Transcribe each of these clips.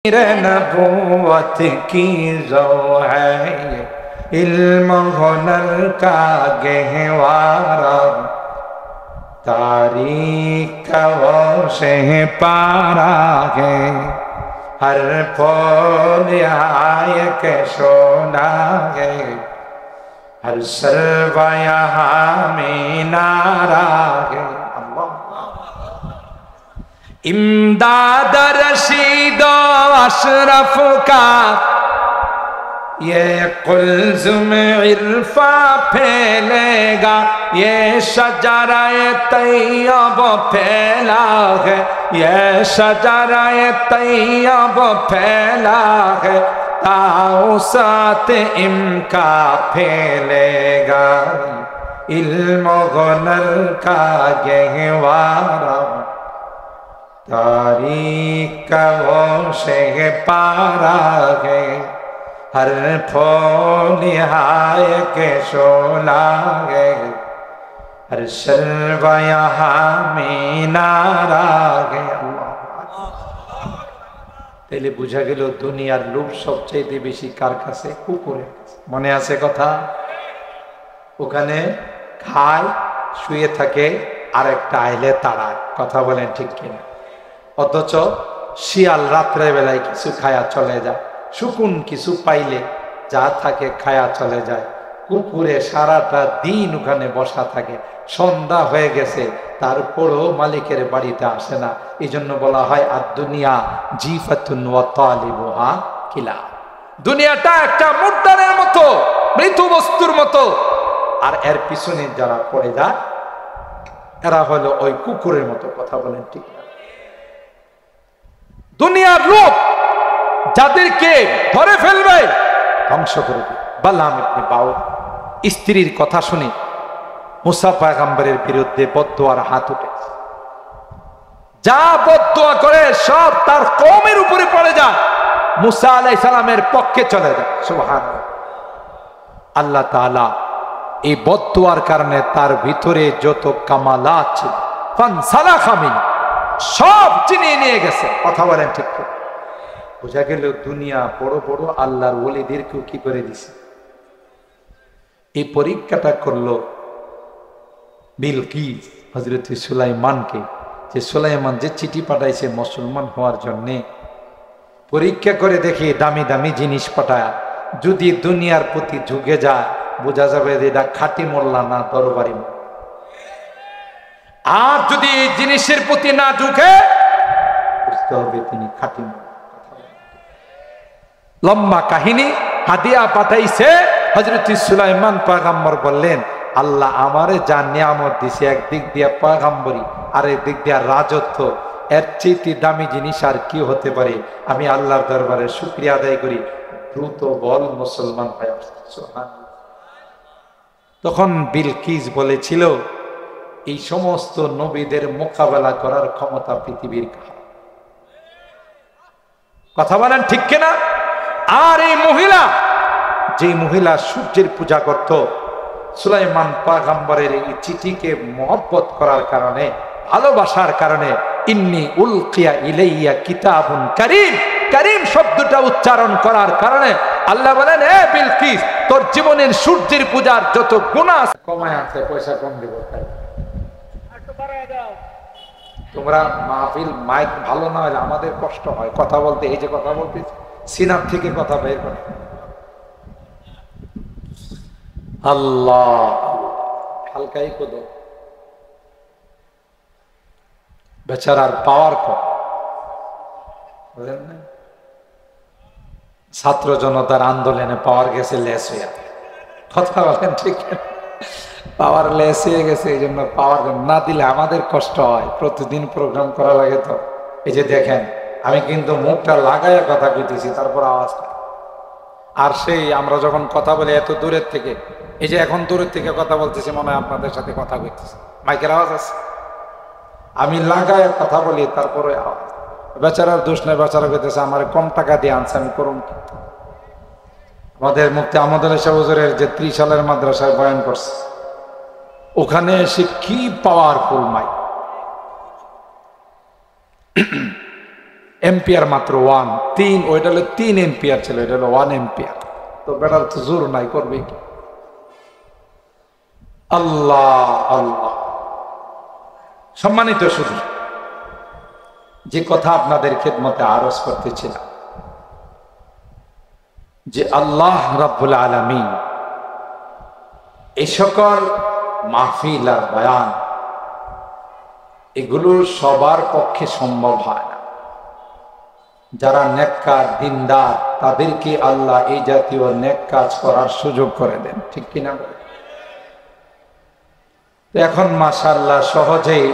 नबूवत की जो है इल्म हुनर का गहवारा तारीख वो से पारा है हर फूल आय के सोना है हर सर्व यहाँ में नारा है। इमदाद रशीद अशरफ का ये कुल्ज़ुम इरफा फैलेगा ये शजराए तैयब फैला है ये शजराए तैयब फैला है ताउसात इमका फैलेगा इल्म हुनर का गहवारा तारीख वो से पारा है हर फूल हाय के शोला है हर सर्व यहाँ में नारा है। তাইলে বুঝা গেল দুনিয়ার লোভ সবচেয়ে বেশি কার কাছে? কুকুরের কাছে। মনে আছে কথা? ওখানে খায় শুয়ে থাকে আর একটা আইলে তাড়ায়। কথা বলেন ঠিক কিনা? অথচ শিয়াল রাত্রে বেলায় কিছু খায়া চলে যায়, শুকুন কিছু পাইলে যা থাকে খায়া চলে যায়। কুকুরে সারাটা দিন ওখানে বসা থাকে, সন্ধ্যা হয়ে গেছে তারপরও মালিকের বাড়িতে আসে না। এই জন্য বলা হয় আর দুনিয়া জিফাতুন ওয়া তালিবুহা কিলা। দুনিয়াটা একটা মুদ্রার মতো, মৃত্যু বস্তুর মতো, আর এর পিছনে যারা পড়ে যায় এরা হলো ওই কুকুরের মতো। কথা বলেন ঠিক না? দুনিয়ার লোক যাদেরকে ধরে ফেলবে ধ্বংস করে দিবে। বালাম ইবনে বাউর স্ত্রীর কথা শুনে মুসা পয়গম্বরের বিরুদ্ধে বদদুয়ার হাত উঠেছে। যা বদদুয়া করে সব তার কওমের উপরে পড়ে যায়, মুসা আলাইহিস সালামের পক্ষে চলে যায়। সুবহানাল্লাহ। আল্লাহ তাআলা এই বদদুয়ার কারণে তার ভিতরে যত কামালাত ছিল ফানসালাখা মিন সব চিনিয়ে নিয়ে গেছে। কথা বলেন ঠিক ঠিক? বোঝা গেল দুনিয়া বড় বড় আল্লাহর ওলিদেরকেও কি করে দিছে। এই পরীক্ষাটা করলো বিলকিস হযরত সুলাইমানকে, যে সুলাইমান যে চিঠি পাঠাইছে মুসলমান হওয়ার জন্যে, পরীক্ষা করে দেখে দামি দামি জিনিস পাঠায় যদি দুনিয়ার প্রতি ঝুঁকে যায় বোঝা যাবে যে এটা খাঁটি মোল্লা না দরবারি মোল্লা। আর যদি এই জিনিসের প্রতি না ঝুঁকে বুঝতে হবে তিনি খাঁটি মোল্লা। লম্বা কাহিনী হাদিয়া পাঠাইছে হযরত সুলাইমান পয়গম্বর বললেন আল্লাহ আমারে যা নিয়ামত দিছে, একদিক দিয়ে পয়গম্বরী আর একদিক দিয়ে রাজত্ব, এর চেয়ে দামি জিনিস আর কি হতে পারে? আমি আল্লাহর দরবারে শুকরিয়া আদায় করি, দ্রুত বল মুসলমান হয়ে আসছে। তখন বিলকিস বলেছিল এই সমস্ত নবীদের মোকাবেলা করার ক্ষমতা পৃথিবীর কাছে। কথা বলেন ঠিক কিনা? আর এই মহিলা, যে মহিলা সূর্যের পূজা করত, সুলাইমান পয়গম্বরের এই চিঠিকে মহব্বত করার কারণে, ভালোবাসার কারণে ইন্নী উলকিয়া ইলাইয়া কিতাবুন কারীম, কারীম শব্দটা উচ্চারণ করার কারণে আল্লাহ বলেন এ বিলকিস তোর জীবনের সূর্যের পূজার যত গুনাহ কমায় আছে, পয়সা কম দিব, তাই তোমরা মাহফিল মাইক ভালো না হলে আমাদের কষ্ট হয় কথা বলতে। এই যে কথা বলতে সিনার থেকে কথা বের করে আল্লাহ হালকাই কদো বেচারার পাওয়ার কম। ছাত্র জনতার আন্দোলনে পাওয়ার গেছে লেস হয়ে। কথা বলেন ঠিক? পাওয়ার লেস হয়ে গেছে, এই জন্য পাওয়ার না দিলে আমাদের কষ্ট হয়। প্রতিদিন প্রোগ্রাম করা লাগে তো। এই যে দেখেন আমি কিন্তু মুখটা লাগাইয়া কথা কইতেছি, তারপর আওয়াজ। আর সেই আমরা যখন কথা বলি এত দূরের থেকে, এই যে এখন দূরের থেকে কথা বলতেছি মনে হয় আপনাদের সাথে কথা কইতেছি, মাইকের আওয়াজ আছে। আমি লাগায় কথা বলি তারপরে আওয়াজ। বেচারার দোষ নেই, বেচারা কইতেছে আমার কম টাকা দিয়ে আনছে, আমি করুন কি? আমাদের মুফতি আহমদ আলী শাহ হুজুরের যে 30 সালের মাদ্রাসায় বয়ান করছে, ওখানে এসে কি পাওয়ারফুল মাইক। এম্পিয়ার মাত্র 1 3, ওইটা হলো 3 এম্পিয়ার ছিল, এটা হলো 1 এম্পিয়ার। তো বেটার তো জোর নাই, করবে কি? আল্লাহ আল্লাহ। সম্মানিত শুধু যে কথা আপনাদের খেদমতে আরজ করতেছিলাম, যে আল্লাহ রাব্বুল আলামিন এই সকল মাহফিল আর বয়ান এগুলো সবার পক্ষে সম্ভব হয় না। যারা নেককার দিনদার তাদেরকে আল্লাহ এই জাতীয় নেক কাজ করার সুযোগ করে দেন, ঠিক কিনা? এখন মাশাআল্লাহ সহজেই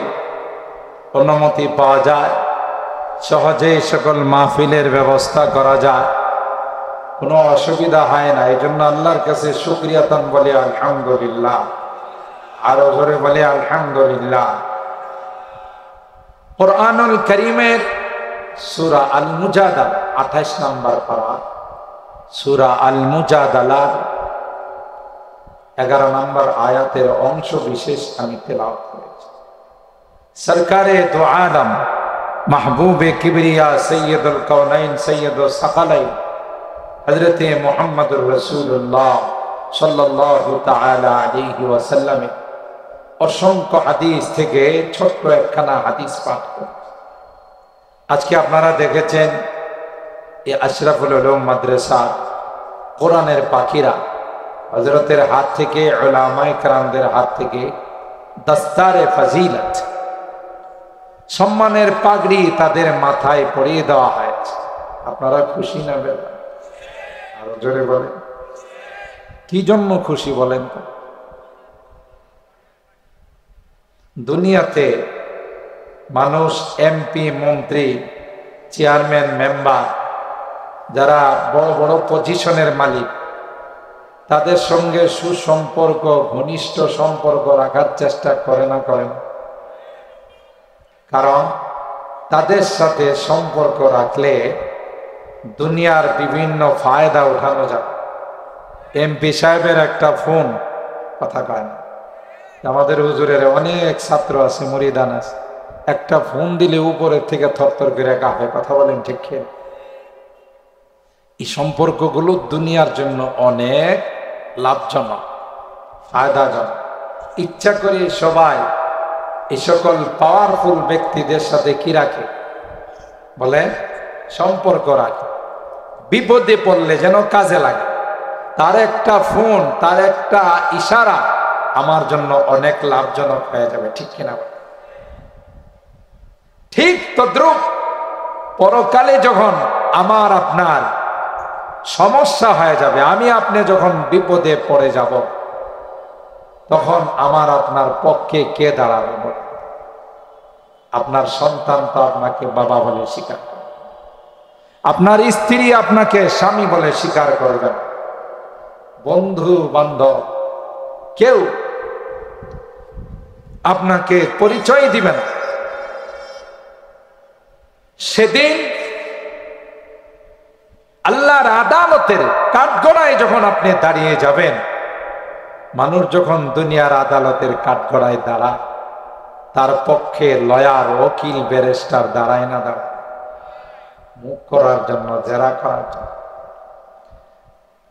অনুমতি পাওয়া যায়, সহজেই সকল মাহফিলের ব্যবস্থা করা যায়, কোনো অসুবিধা হয় না। এই জন্য আল্লাহর কাছে শুকরিয়াতান বলে আলহামদুলিল্লাহ, আরো জোরে বলে আলহামদুলিল্লাহ। কুরআনুল কারীমের সূরা আল মুজাদালা 28 নম্বর পারা, সূরা আল মুজাদালার 11 নম্বর আয়াতের অংশ বিশেষ আমি তেলাওয়াত করেছি। সরকারে দু আলম মাহবুবে কিবরিয়া সৈয়দুল কওনাইন সৈয়দুল সাকালাইন হযরতে মুহাম্মদুর রাসূলুল্লাহ সাল্লাল্লাহু তাআলা আলাইহি ওয়াসাল্লামের অসংখ্য হাদিস থেকে ছোট্ট একখানা হাদিস পাঠ করি। আজকে আপনারা দেখেছেন এই আশরাফুল উলুম মাদ্রাসা কোরআনের পাখিরা হযরতের হাত থেকে, উলামায়ে কেরামদের হাত থেকে দস্তারে ফজিলত, সম্মানের পাগড়ি তাদের মাথায় পরিয়ে দেওয়া হয়েছে। আপনারা খুশি না বেলা? আরো জোরে বলেন, কি জন্য খুশি বলেন তো? দুনিয়াতে মানুষ এমপি, মন্ত্রী, চেয়ারম্যান, মেম্বার, যারা বড় বড় পজিশনের মালিক, তাদের সঙ্গে সুসম্পর্ক, ঘনিষ্ঠ সম্পর্ক রাখার চেষ্টা করে না করেন? কারণ তাদের সাথে সম্পর্ক রাখলে দুনিয়ার বিভিন্ন ফায়দা উঠানো যায়। এমপি সাহেবের একটা ফোন, কথা কয় না, আমাদের হুজুরের অনেক ছাত্র আছে, মুরিদান আছে, একটা ফোন দিলে উপরের থেকে থরথর করে কাঁপে। কথা বলেন ঠিক কি? এই সম্পর্কগুলো দুনিয়ার জন্য অনেক লাভজনক, ফায়দাজনক। ইচ্ছা করে সবাই এই সকল পাওয়ারফুল ব্যক্তিদের সাথে কি রাখে? বলে সম্পর্ক রাখে। বিপদে পড়লে যেন কাজে লাগে। তার একটা ফোন, তার একটা ইশারা আমার জন্য অনেক লাভজনক হয়ে যাবে, ঠিক কিনা? ঠিক তদ্রুপ পরকালে যখন আমার আপনার সমস্যা হয়ে যাবে, আমি আপনি যখন বিপদে পড়ে যাব, তখন আমার আপনার পক্ষে কে দাঁড়াবে? আপনার সন্তান তো আপনাকে বাবা বলে স্বীকার করবে, আপনার স্ত্রী আপনাকে স্বামী বলে স্বীকার করবে, বন্ধু বান্ধব কেউ আপনাকে পরিচয় দিবে না। সেদিন আল্লাহর আদালতের কাঠগড়ায় যখন আপনি দাঁড়িয়ে যাবেন, মানুষ যখন দুনিয়ার আদালতের কাঠগড়ায় দাঁড়ায়, তার পক্ষে লয়ার, ওকিল, ব্যারিস্টার দাঁড়ায় না, দাঁড়ায় মুখ করার জন্য, জেরা করার জন্য।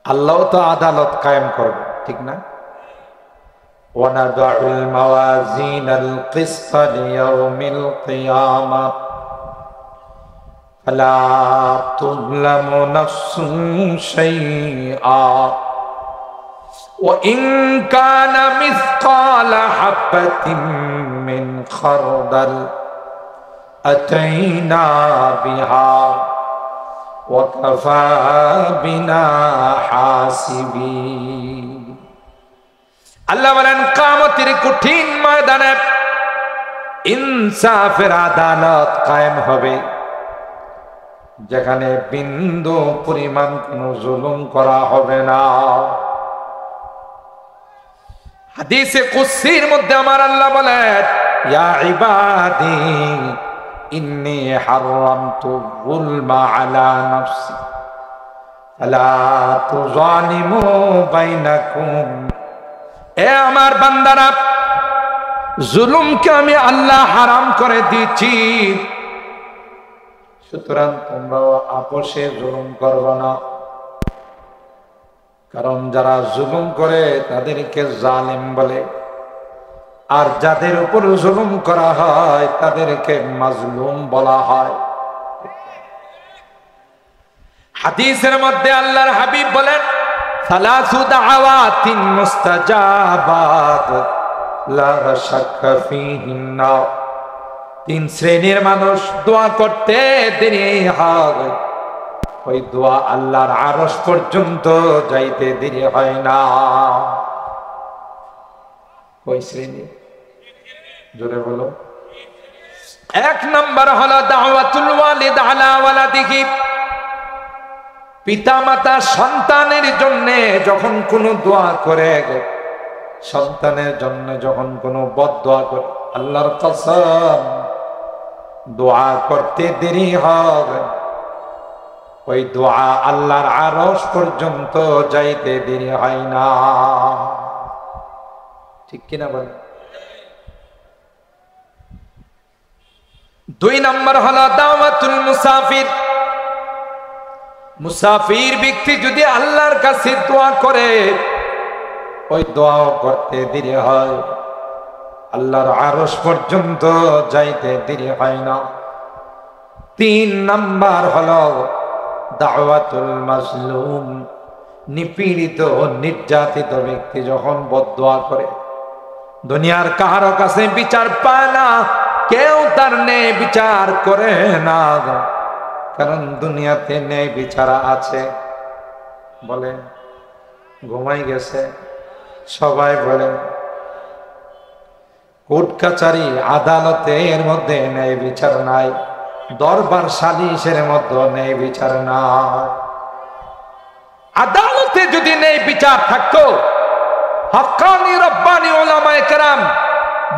আল্লাহ তো আদালত কায়েম করবে, ঠিক না? وَنَضَعُ الْمَوَازِينَ الْقِسْطَ لِيَوْمِ الْقِيَامَةِ فَلَا تُظْلَمُ نَفْسٌ شَيْئًا وَإِنْ كَانَ مِثْقَالَ حَبَّةٍ مِّنْ خَرْدَلٍ أَتَيْنَا بِهَا وَكَفَى بِنَا حَاسِبِينَ। আল্লাহ বলেন, কিয়ামতের কঠিন ময়দানে ইনসাফের আদালত কায়েম হবে, যেখানে বিন্দু পরিমাণ কোনো জুলুম করা হবে না। হাদিসে কুদসির মধ্যে আমার আল্লাহ বলেন, ইয়া ইবাদি ইন্নী হারামতু যুলমা আলা নাফসি ফালা তুযালিমু বাইনাকুম। এ আমার বান্দারা, জুলুমকে আমি আল্লাহ হারাম করে দিয়েছি, সুতরাং তোমরাও আপোষে জুলুম করবে না, কারণ যারা জুলুম করে তাদেরকে জালিম বলে, আর যাদের উপর জুলুম করা হয় তাদেরকে মাজলুম বলা হয়। হাদিসের মধ্যে আল্লাহর হাবিব বলেন, সালাসু দাওয়াতিন মুস্তাজাবাত লা শাক্কা ফীহিন্না, তিন শ্রেণীর মানুষ দোয়া করতে দেরি হয়, ওই দোয়া আল্লাহর আরশ পর্যন্ত যাইতে দেরি হয় না। ওই শ্রেণী জোরে বলো। এক নম্বর হলো দাওয়াতুল ওয়ালিদ আলা ওয়ালাদিহি, পিতা মাতা সন্তানের জন্য যখন কোনো দোয়া করে, সন্তানের জন্য যখন কোনো বদদোয়া করে, আল্লাহর কসম দোয়া করতে দেরি হবে, ওই দোয়া আল্লাহর আরশ পর্যন্ত যাইতে দেরি হয় না। ঠিক কিনা বল। দুই নম্বর হলো দাওয়াতুল মুসাফির, মুসাফির ব্যক্তি যদি আল্লাহর কাছে দোয়া করে, ওই দোয়াও করতে দেরি হয়, আল্লাহর আরশ পর্যন্ত যাইতে দেরি হয় না। তিন নাম্বার হলো দাওয়াতুল মাজলুম, নিপীড়িত নির্যাতিত ব্যক্তি যখন বদদোয়া করে, দুনিয়ার কারো কাছে বিচার পায় না, কেউ তার ন্যায় বিচার করে না, কারণ দুনিয়াতে ন্যায় বিচার আছে। বলে ঘুমাই গেছে সবাই, বলে কোর্ট কাচারি আদালতে এর মধ্যে ন্যায় বিচার নাই, দরবার সালিশের মধ্যে ন্যায় বিচার নাই। আদালতে যদি ন্যায় বিচার থাকতো, হক্কানি রব্বানি উলামায়ে কেরাম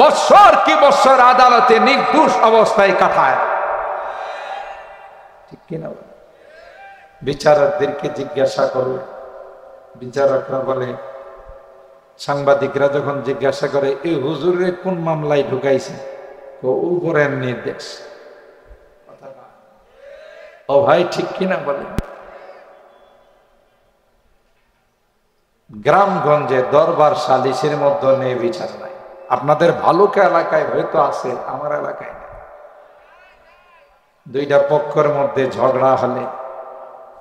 বছর কি বছর আদালতে নির্দোষ অবস্থায় কাটায়। ঠিক কিনা? বিচারকদেরকে জিজ্ঞাসা করবে, বিচারকরা বলে, সাংবাদিকরা যখন জিজ্ঞাসা করে এই হুজুরে কোন মামলায় ঢুকাইছে, তো উপরের নির্দেশ। ও ভাই ঠিক কিনা বলে। গ্রামগঞ্জে দরবার সালিশের মধ্যে নেই বিচার নাই। আপনাদের ভালুকা এলাকায় হয়তো আছে, আমার এলাকায় নেই। দুইটা পক্ষের মধ্যে ঝগড়া হলে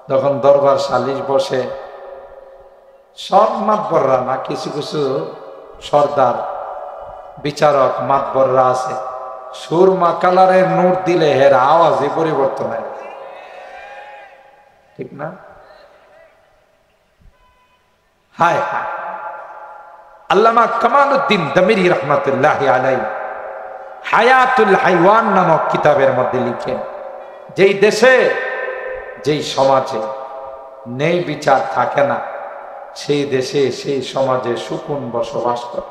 তখন দরবার সালিশ বসে, সব মাতবররা না, কিছু কিছু সর্দার বিচারক মাতবররা আছে, সুরমা কালারের নোট দিলে এর আওয়াজে পরিবর্তন হয়। ঠিক না? হায় হায়। আল্লামা কামালউদ্দিন দমিরি রহমাতুল্লাহি আলাইহি হায়াতুল হাইওয়ান নামক কিতাবের মধ্যে লিখেন, যেই দেশে যেই সমাজে ন্যায় বিচার থাকে না, সেই দেশে সেই সমাজে সুকুন বসবাস করে।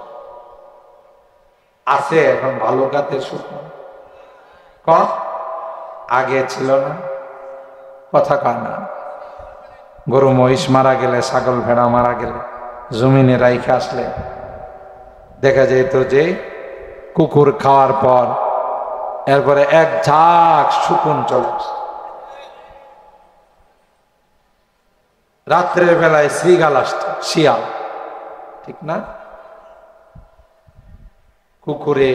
আছে এখন ভালুকাতে সুকুন, কম আগে ছিল না। কথা কয় না। গরু মহিষ মারা গেলে, ছাগল ভেড়া মারা গেলে জমিনে রাইখে আসলে দেখা যেত যে কুকুর খাওয়ার পর এরপরে এক ঝাঁক সুকুন চলে আসে। রাত্রের বেলায় শ্রীগাল আসত, শিয়াল। ঠিক না? কুকুরে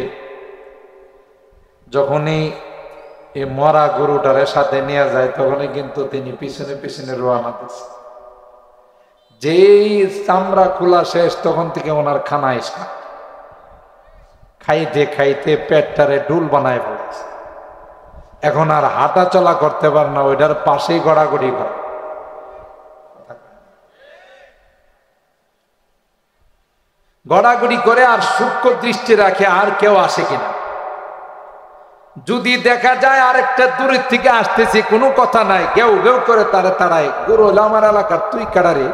যখনই এই মরা গরুটারে সাথে নিয়ে যায়, তখনই কিন্তু তিনি পিছনে পিছনে রওনা দিচ্ছে। যেই চামড়া খোলা শেষ, তখন থেকে ওনার খানা ইসা খাইতে খাইতে পেটটারে ডুল বানায় ফেলেছে। এখন আর হাঁটা চলা করতে পারে না, ওইটার পাশেই গড়াগড়ি করে। গড়াগড়ি করে আর সূক্ষ্ম দৃষ্টি রাখে আর কেউ আসে কিনা। যদি দেখা যায় আরেকটা দূরের থেকে আসতেছে, কোনো কথা নাই, কেউ কেউ করে তারা তাড়ায়, গরু হলো আমার এলাকার, তুই কাড়ারে,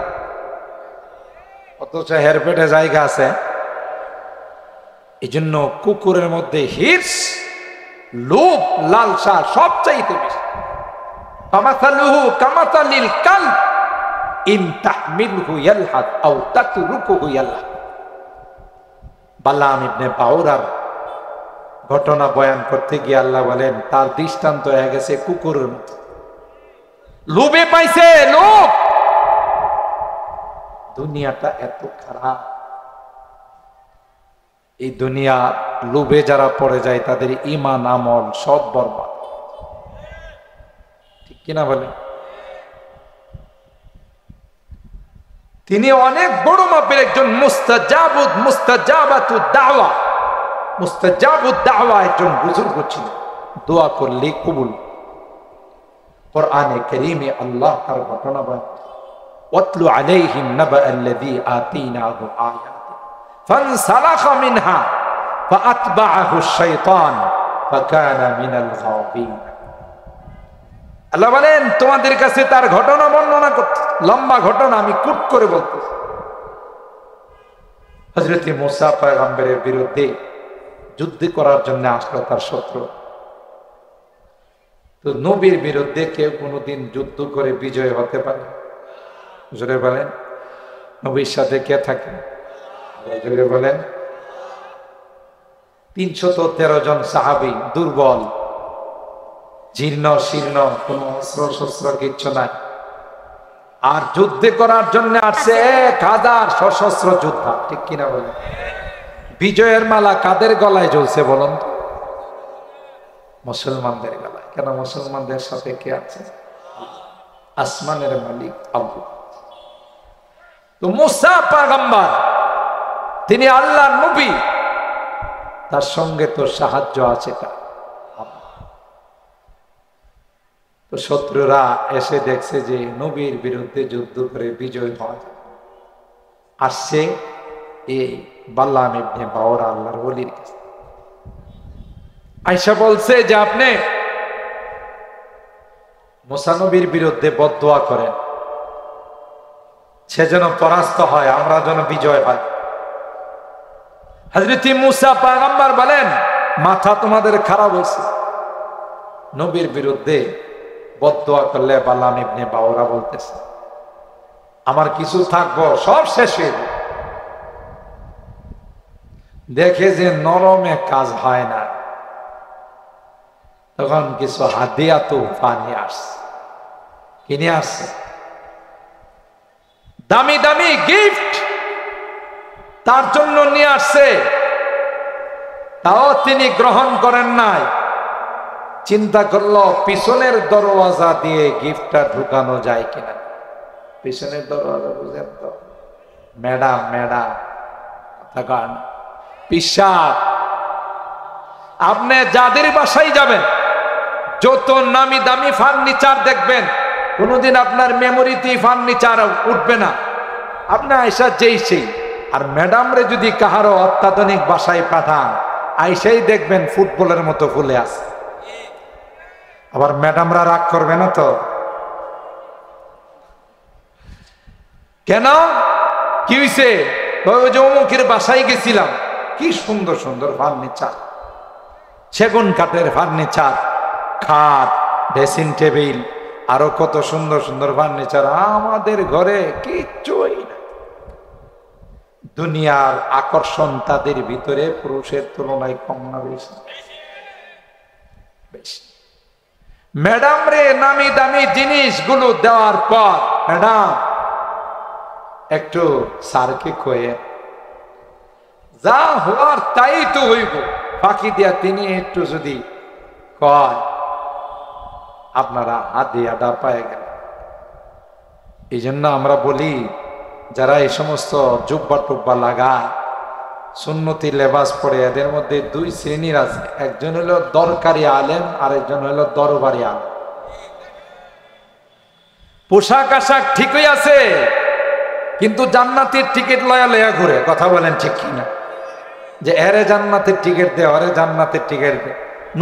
অথচ হের পেটে জায়গা আছে। এই জন্য কুকুরের মধ্যে হির্স, লোভ, লালসা সবচাইতে বেশি। ফামাসালুহু কামাসালিল কালব ইন তাহমিলহু ইয়ালহাদ আও তাতরুকুহু ইয়ালহাদ। বালাম ইবনে বাউরার ঘটনা বয়ান করতে গিয়ে আল্লাহ বলেন তার দৃষ্টান্ত হয়ে গেছে কুকুরের মতো। লোভে পাইছে লোভ। দুনিয়াটা এত খারাপ, এই দুনিয়া লোভে যারা পড়ে যায় তাদের ঈমান আমল সব বরবাদ। ঠিক কিনা বলে? তিনি অনেক বড় মাপের একজন মুস্তাজাবাতুদ দাওয়া একজন বুজুর্গ ছিলেন। দোয়া করলে কবুল। কোরআনে কারীমে আল্লাহ তার ঘটনা বলেন, ওয়াতলু আলাইহিম নাবাআল্লাযী আতাইনাহু আয়াতি ফানসালাখা মিনহা ফাআতবাআহু আশ-শাইতান ফাকানা মিনাল গাওয়িন। আল্লাহ বলেন তোমাদের কাছে তার ঘটনা বর্ণনা করতে, লম্বা ঘটনা আমি কুট করে বলতেছি। হযরত মুসা পয়গম্বরের বিরুদ্ধে যুদ্ধ করার জন্য আসলো তার শত্রু। তো নবীর বিরুদ্ধে কেউ কোনোদিন যুদ্ধ করে বিজয় হতে পারে? জোরে বলেন। নবীর সাথে কে থাকে? জোরে বলেন। 313 জন সাহাবী, দুর্বল, জীর্ণ শীর্ণ, কোন অস্ত্র শস্ত্র কিচ্ছু নাই, আর যুদ্ধে করার জন্য আসছে 1000 সশস্ত্র যোদ্ধা। ঠিক কিনা বলেন? বিজয়ের মালা কাদের গলায় ঝুলছে বলুন তো? মুসলমানদের গলায়। কেন? মুসলমানদের সাথে কে আছে? আসমানের মালিক আল্লাহ। তো মুসা পয়গম্বর, তিনি আল্লাহর নবী, তার সঙ্গে তো সাহায্য আছে। তো শত্রুরা এসে দেখছে যে নবীর বিরুদ্ধে যুদ্ধ করে বিজয় হয়, আসছে এই বাল্লাম ইবনে বাওরা আল্লাহর ওলির কাছে। আয়েশা বলছে যে আপনি মুসা নবীর বিরুদ্ধে বদদোয়া করেন, সে যেন পরাস্ত হয়, আমরা যেন বিজয় পাই। হযরত মুসা পয়গম্বর বলেন মাথা তোমাদের খারাপ হয়েছে, নবীর বিরুদ্ধে বদদোয়া করলে বাল্লাম ইবনে বাওরা বলতেছে আমার কিছু থাকবো সব শেষ হয়ে যাবে। দেখে যে নরমে কাজ হয় না, তখন কিছু হাদিয়া তো পানি আসছে, কিনে আসছে দামি দামি গিফট তার জন্য নিয়ে আসছে, তাও তিনি গ্রহণ করেন নাই। চিন্তা করলো পিছনের দরওয়াজা দিয়ে গিফটটা ঢুকানো যায় কিনা। পিছনের দরওয়াজা বুঝেন তো? ম্যাডাম পিসাব। আপনি যাদের বাসায় যাবেন, যত নামি দামি ফার্নিচার দেখবেন, কোনোদিন আপনার মেমোরিতে ফার্নিচার উঠবে না। আপনি আয়সা যেই সেই, আর ম্যাডামরে যদি কাহারো অত্যাধুনিক বাসায় পাঠান, আইসাই দেখবেন ফুটবলের মতো ফুলে আছে। আবার ম্যাডামরা রাগ করবে না তো? কেন? কি হয়েছে? ওই যে অমুকের বাসায় গেছিলাম, কি সুন্দর সুন্দর ফার্নিচার, সেগুন কাঠের ফার্নিচার, খাট, ড্রেসিং টেবিল, আরো কত সুন্দর সুন্দর ফার্নিচার। আমাদের ঘরে কিচ্ছুই না। দুনিয়ার আকর্ষণ তাদের ভিতরে পুরুষের তুলনায় কম না বেশি? বেশি। ম্যাডাম রে নামি দামি জিনিসগুলো দেওয়ার পর, ম্যাডাম একটু স্যারকে কয়ে যা হওয়ার তাই তো হইব, ফাঁকি দিয়া তিনি একটু যদি কয়, আপনারা হাদিয়াটা পায় গেল। এই জন্য আমরা বলি, যারা এই সমস্ত জুব্বা টুব্বা লাগায়, সুন্নতি লেবাস পরে, এদের মধ্যে দুই শ্রেণীর আছে। একজন হলো দরকারি আলেম, আর একজন হলো দরবারি আলেম। পোশাক আশাক ঠিকই আছে, কিন্তু জান্নাতের টিকিট লয়া লয়া ঘুরে। কথা বলেন ঠিক কিনা? যে এরে জান্নাতের টিকিট দে, ওরে জান্নাতের টিকিট দে।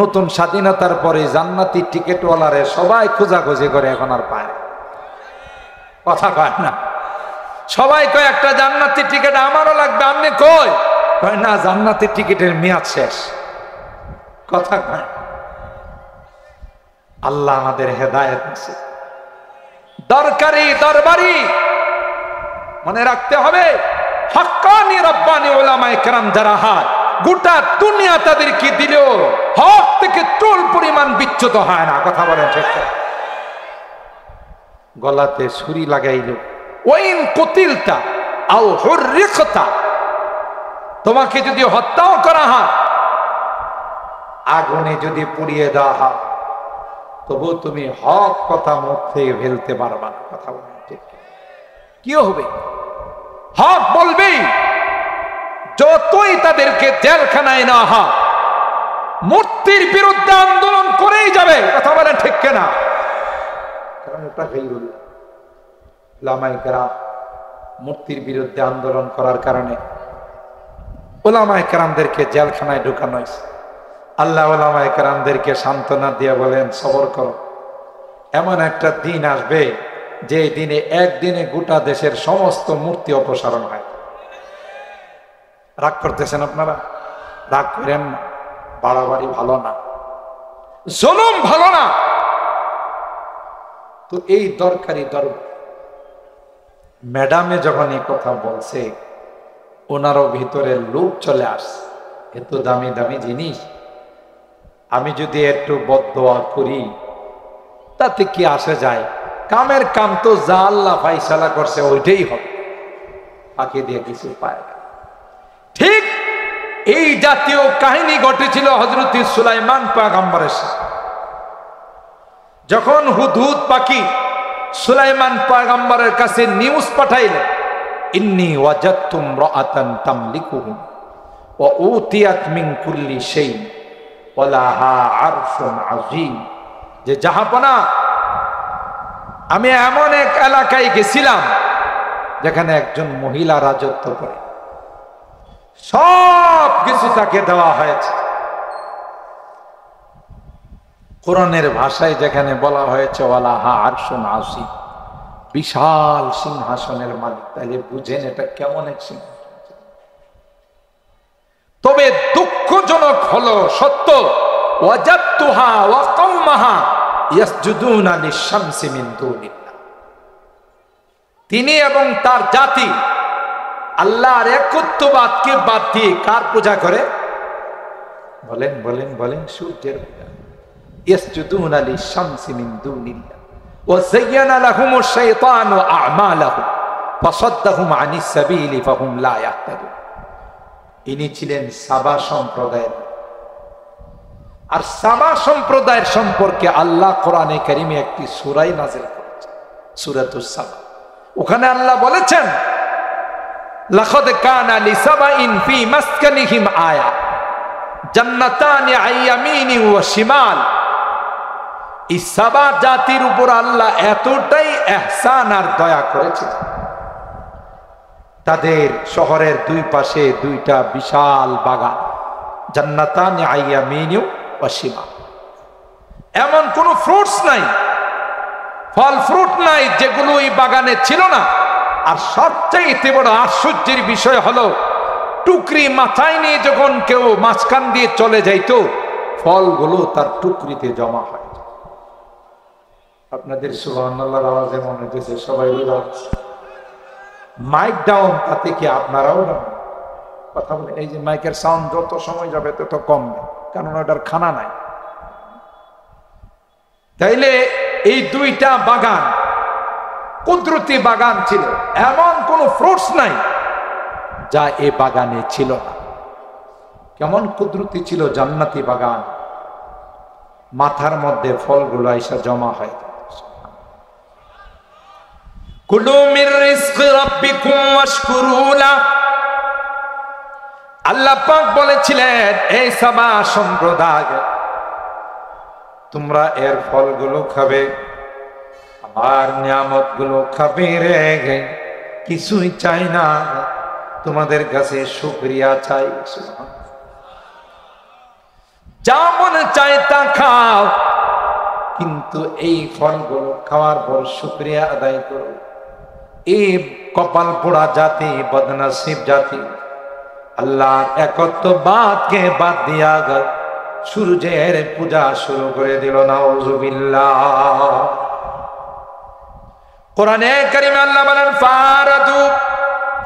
নতুন স্বাধীনতার পরে জান্নাতি টিকিটওয়ালারে সবাই খোঁজাখুঁজি করে, এখন আর পায় না। কথা কয় না? সবাই কয় একটা জান্নাতি টিকিট আমারও লাগবে, আপনি কই? কয় না, জান্নাতি টিকিটের মেয়াদ শেষ। কথা কয়। আল্লাহ আমাদের হেদায়েত দিয়েছে। দরকারি দরবারি মনে রাখতে হবে। হক্কানি রব্বানি উলামায়ে কেরাম যারা হয়, গোটা দুনিয়া তাদেরকে দিলেও হক থেকে চুল পরিমাণ বিচ্যুত হয় না। কথা বলেন ঠিক? গলাতে ছুরি লাগাইল, ওয়াইন কুতিলতা আও হুররিকতা, তোমাকে যদি হত্যাও করা হয়, আগুনে যদি পুড়িয়ে দেওয়া হয়, তবু তুমি হক কথা মুখ থেকে ফেলতে পারবা না। কথা বলেন ঠিক? কি হবে? হক বলবেই, যতই তাদেরকে জেলখানায় না হয়, মূর্তির বিরুদ্ধে আন্দোলন করেই যাবে। কথা বলেন ঠিক কিনা? কারণ এটা গায়রুল্লাহ। উলামায়ে কেরাম মূর্তির বিরুদ্ধে আন্দোলন করার কারণে উলামায়ে কেরামদেরকে জেলখানায় ঢুকানো হয়েছে। আল্লাহ উলামায়ে কেরামদেরকে সান্ত্বনা দিয়ে বলেন, সবর করো, এমন একটা দিন আসবে যে দিনে একদিনে গোটা দেশের সমস্ত মূর্তি অপসারণ হয়। রাগ করতেছেন আপনারা? রাগ করেন না, বাড়াবাড়ি ভালো না, জুলুম ভালো না। তো এই দরকারি দরবার ম্যাডামে যখন এই কথা বলছে, ওনারও ভিতরে লোভ চলে আসছে, এত দামি দামি জিনিস আমি যদি একটু বদদোয়া করি তাতে কি আসে যায়? কামের কাম তো যা আল্লাহ ফাইসালা করছে ওইটাই হবে, ফাঁকি দিয়ে কিছু পায় না। ঠিক এই জাতীয় কাহিনী ঘটেছিল হযরত সুলাইমান পয়গম্বরের সাথে। যখন হুদহুদ পাখি সুলাইমান পয়গম্বরের কাছে নিউজ পাঠাইলেন, ইন্নী ওয়াজাদতু ইমরাআতান তামলিকুহুম ওয়া উতিয়াত মিন কুল্লি শাইইন ওয়া লাহা আরশুন আযীম, যে জাহাপনা, আমি এমন এক এলাকায় গেছিলাম যেখানে একজন মহিলা রাজত্ব করে, সব কিছু তাকে দেওয়া হয়েছে। কোরআনের ভাষায় যেখানে বলা হয়েছে ওয়ালাহা আরশুন আযীম, বিশাল সিংহাসনের মালিক, তাহলে বুঝেন এটা কেমন এক সিংহাসন। তবে দুঃখজনক হলো সত্য, ওয়াজাদতুহা ওয়া কওমাহা ইয়াসজুদুনা লিশ-শামসি মিন দুনিল্লাহ, তিনি এবং তার জাতি আল্লাহর একত্ববাদকে বাদ দিয়ে কার পূজা করে? বলেন বলেন বলেন, সূর্যের পূজা। ইয়াসজুদুনা লিশ-শামসি মিন দুনিল্লাহ ওয়া যায়্যানা লাহুমুশ শাইতানু আ'মালাহুম ফাসাদ্দাহুম আনিস সাবিলি ফাহুম লা ইয়াহতাদুন। ইনি ছিলেন সাবা সম্প্রদায়ের। আর সাবা সম্প্রদায়ের সম্পর্কে আল্লাহ কোরআনে কারিমে একটি সূরা নাযিল করেছেন, সূরাতুস সাবা। ওখানে আল্লাহ বলেছেন, লাকাদ কানা লিসাবাইন ফি মাসকানিহিম আয়া জান্নাতানি আন ইয়ামিনি ওয়া শিমাল। এই সাবা জাতির উপর আল্লাহ এতটাই ইহসান আর দয়া করেছেন, তাদের শহরের দুই পাশে দুইটা বিশাল বাগান, জান্নাতানি আন ইয়ামিনি ওয়া শিমাল। এমন কোন ফ্রুটস নাই, ফল ফ্রুট নাই যেগুলো এই বাগানে ছিল না। আর সবচেয়ে বড় আশ্চর্যের বিষয় হলো, টুকরি মাথায় নিয়ে যখন কেউ মাঝখান দিয়ে চলে যাইতো, ফলগুলো তার টুকরিতে জমা হয়। আপনাদের সুবহানাল্লাহর আওয়াজে মনে হচ্ছে সবাই মাইক ডাউন, তাতে কি আপনারাও ডাউন? কথা বলে, এই যে মাইকের সাউন্ড যত সময় যাবে তত কমবে, কারণ ওটার খানা নাই। তাইলে এই দুইটা বাগান কুদরতি বাগান ছিল, এমন কোন ফ্রুটস নাই যা এই বাগানে ছিল না। কেমন কুদরতি ছিল, জান্নাতি বাগান, মাথার মধ্যে ফলগুলো আইসা জমা হয়। কুলু মির রিজকি রাব্বিকুম ওয়াশকুরু লাহ। আল্লাহ পাক বলেছিলেন, এই সাবা সম্প্রদায়, তোমরা এর ফলগুলো খাবে, আমার নিয়ামতগুলো খাবে রে, কিছুই চাই না, তোমাদের কাছে শুকরিয়া চাই। যা মনে চায় তা খাও, কিন্তু এই ফলগুলো খাওয়ার পর শুকরিয়া আদায় করো। এই কপাল পোড়া জাতি, বদনসিব জাতি, আল্লাহর একত্ববাদকে বাদ দিয়া সূর্যের পূজা শুরু করে দিল। নাউযুবিল্লাহ। কোরআনে কারিমে আল্লাহ বলেন, ফারাদু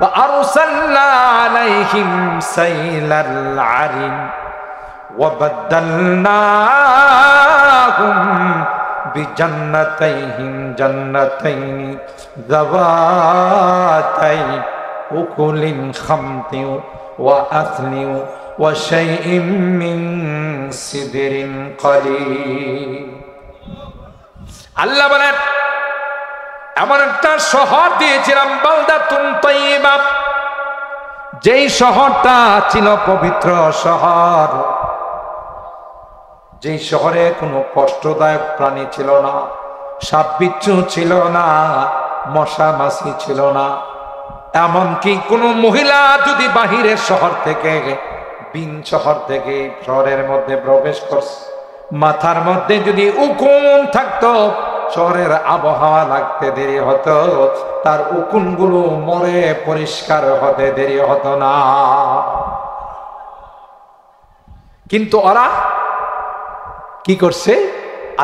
فأرسلنا عليهم سيل العرم وبدلناهم بجنتيهم جنتين ذواتي أكل خمط وأثل وشيء من سدر قليل আল্লাহ বলেন এমন একটা শহর দিয়েছিলাম বালদাতুন তাইয়্যিবা, যেই শহরটা ছিল পবিত্র শহর, যেই শহরে কোনো কষ্টদায়ক প্রাণী ছিল না, সাপ বিচ্ছু ছিল না, মশা মাছি ছিল না। এমনকি কোনো মহিলা যদি বাহিরের শহর থেকে বিন শহর থেকে শহরের মধ্যে প্রবেশ করছে, মাথার মধ্যে যদি উকুন থাকতো, শহরের আবহাওয়া লাগতে দেরি হতো, তার উকুনগুলো মরে পরিষ্কার হতে দেরি হতো না। কিন্তু ওরা কি করছে?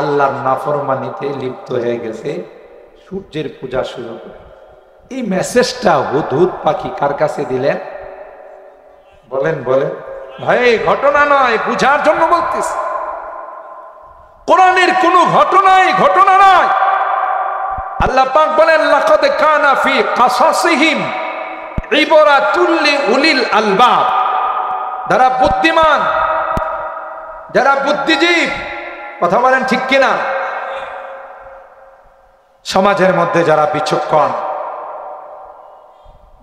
আল্লাহর নাফরমানিতে লিপ্ত হয়ে গেছে, সূর্যের পূজা শুরু করে। এই মেসেজটা হুদহুদ পাখি কার কাছে দিলেন? বলেন বলেন ভাই, ঘটনা নয়, বুঝার জন্য বলতেছি। কোরআনের কোন ঘটনা নয়। আল্লাহ পাক বলেন লাকাদ কানা ফি কাসাসিহিম ইবরাতুল লিউলিল আলবাব, যারা বুদ্ধিমান, যারা বুদ্ধিজীব, কথা বলেন ঠিক কিনা? সমাজের মধ্যে যারা বিচক্ষণ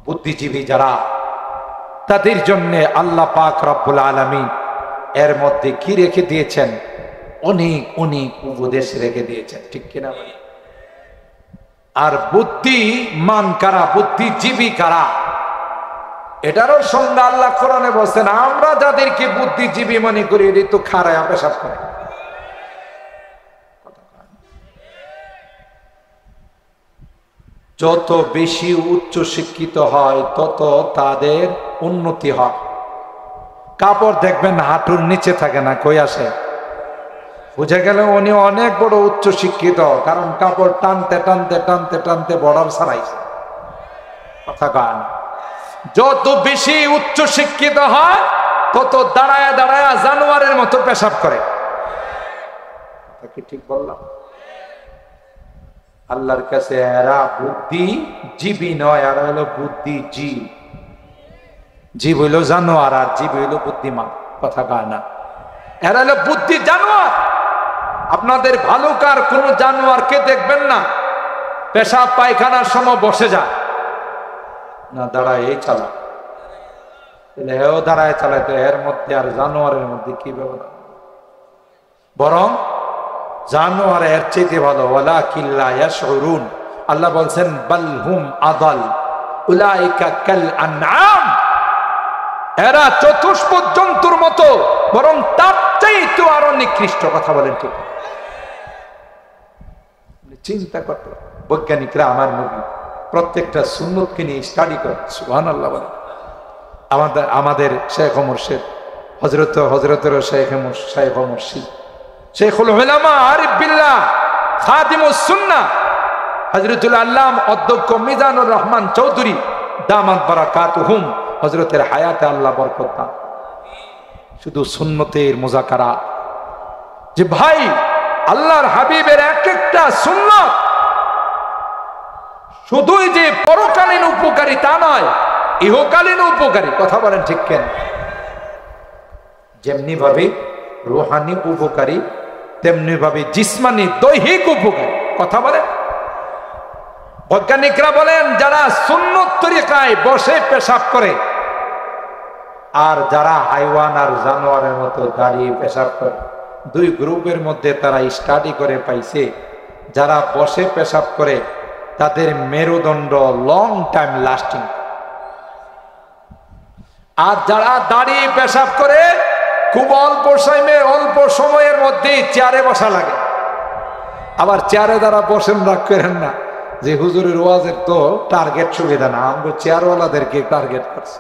বুদ্ধিজীবী যারা, তাদের জন্য আল্লাহ পাক রব্বুল আলামিন এর মধ্যে কি রেখে দিয়েছেন? অনেক অনেক উপদেশ রেখে দিয়েছেন, ঠিক কিনা? আর বুদ্ধিমান কারা, বুদ্ধিজীবী কারা, এটারও সংজ্ঞা আল্লাহ কোরআনে বলছেন। আমরা যাদেরকে বুদ্ধিজীবী মনে করি, এটি তো খারায়া পেশাব করে। যত বেশি উচ্চ শিক্ষিত হয় তত তাদের উন্নতি হয়। কাপড় দেখবেন হাঁটুর নিচে থাকে না, কই আসে? বুঝে গেল উনি অনেক বড় উচ্চ শিক্ষিত, কারণ কাপড় টানতে টানতে টানতে টানতে বর্ডার ছাড়াইছে। কথা কান, যত বেশি উচ্চ শিক্ষিত হয় তত দাঁড়ায় দাঁড়ায় জানোয়ারের মতো পেশাব করে। কি ঠিক বললাম? আল্লাহর কাছে এরা বুদ্ধিজীবী নয়, এরা হলো বুদ্ধিজীব। জীব হইল জানোয়ার আর জীব হইল বুদ্ধিমান। কথা কয় না? এরা হলো বুদ্ধি জানোয়ার। আপনাদের ভালুকার কোন জানোয়ারকে দেখবেন না পেশাব পায়খানার সময় বসে যায় না, দাঁড়ায় এই চালা, এও দাঁড়ায় চালায়, তো এর মধ্যে আর জানোয়ারের মধ্যে কি ব্যবধান? বরং জানোয়ার এর চাইতে ভালো। ওয়ালাকিন লা ইয়াশউরুন, আল্লাহ বলছেন বাল হুম আদাল উলাইকা কাল আনআম, এরা চতুষ্পদ জন্তুর মতো, বরং তার চাইতে আরো নিকৃষ্ট। কথা বলেন ঠিক? চিন্তা করতে বৈজ্ঞানিকরা আমার নবী প্রত্যেকটা সুন্নতকে নিয়ে স্টাডি করে। সুবহানাল্লাহ বলেন। আমাদের শেখ মুর্শিদ হযরতের শেখ মুর্শিদ শেখুল উলামা আরিফ বিল্লাহ খাদিমুস সুন্নাহ হযরতুল আল্লাম অধ্যক্ষ মিজানুর রহমান চৌধুরী দামাত বারাকাতুহুম, হযরতের হায়াতে আল্লাহ বরকত দান। শুধু সুন্নতের মুযাকারা, যে ভাই আল্লাহর হাবিবের এক একটা সুন্নাত শুধুই যে পরকালীন উপকারী তা নয়, ইহকালীন উপকারী। কথা বলেন ঠিক কেন? যেমনি ভাবে রূহানি উপকারী, তেমনি ভাবে জিসমানি দৈহিক উপকারী। কথা বলেন। বৈজ্ঞানিকরা বলেন যারা সুন্নত তরিকায় বসে পেশাব করে আর যারা হাইওয়ান আর জানোয়ারের মতো দাঁড়িয়ে পেশাব করে, দুই গ্রুপের মধ্যে তারা স্টাডি করে পাইছে যারা বসে পেশাব করে তাদের মেরুদণ্ড লং টাইম লাস্টিং, আর যারা দাঁড়িয়ে পেশাব করে খুব অল্প সময়ের মধ্যেই চেয়ারে বসা লাগে। আবার চেয়ারে যারা বসেন রাগ করেন না যে হুজুরের ওয়াজের তো টার্গেট সুবিধা না, আমরা চেয়ারওয়ালাদেরকে টার্গেট করছি।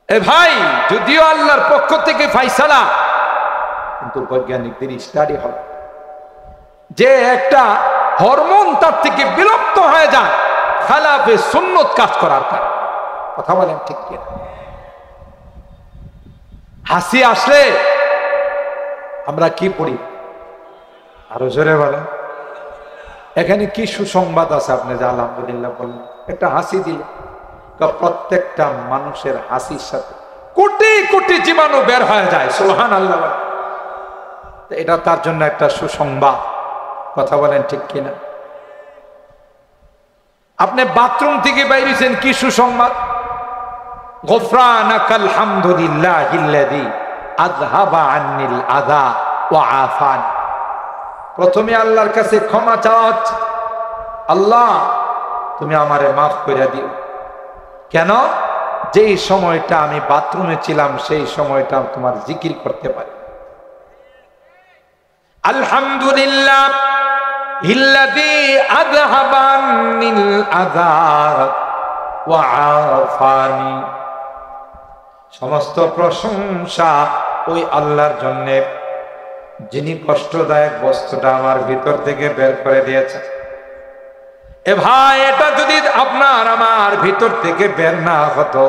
এ ভাই, যদিও আল্লাহর পক্ষ থেকে ফাইসালা, কিন্তু বৈজ্ঞানিকদের স্টাডি হবে যে একটা হরমোন তার থেকে বিলুপ্ত হয়ে যায়, খালাফে সুন্নত কাজ করার কারণে। কথা বলেন ঠিক কিনা? হাসি আসলে আমরা কি পড়ি? আরো জোরে বলেন। এখানে কি সুসংবাদ আছে? আপনি যে আলহামদুলিল্লাহ বললেন, একটা হাসি দিলে প্রত্যেকটা মানুষের হাসির সাথে কোটি কোটি জীবাণু বের হয়ে যায়। সুবহানাল্লাহ। এটা তার জন্য একটা সুসংবাদ। কথা বলেন ঠিক কিনা? আপনি বাথরুম থেকে বাইরেছেন, কি সুসংবাদ? গফরানাকাল হামদুলিল্লাহিল্লাযী আযহাবা আন্নিল আযা ওয়া আফান। প্রথমে আল্লাহর কাছে ক্ষমা চাওয়া, আল্লাহ তুমি আমারে মাফ করে দিও। কেন? যেই সময়টা আমি বাথরুমে ছিলাম সেই সময়টা তোমার জিকির করতে পারি। আলহামদুলিল্লাহ ইল্লাযী আযহাবা আন্নিল আযা ওয়া আফানি। সমস্ত প্রশংসা ওই আল্লাহর জন্য যিনি কষ্টদায়ক বস্তুটা আমার ভিতর থেকে বের করে দিয়েছেন। এ ভাই, এটা যদি আপনার আমার ভিতর থেকে বের না হতো,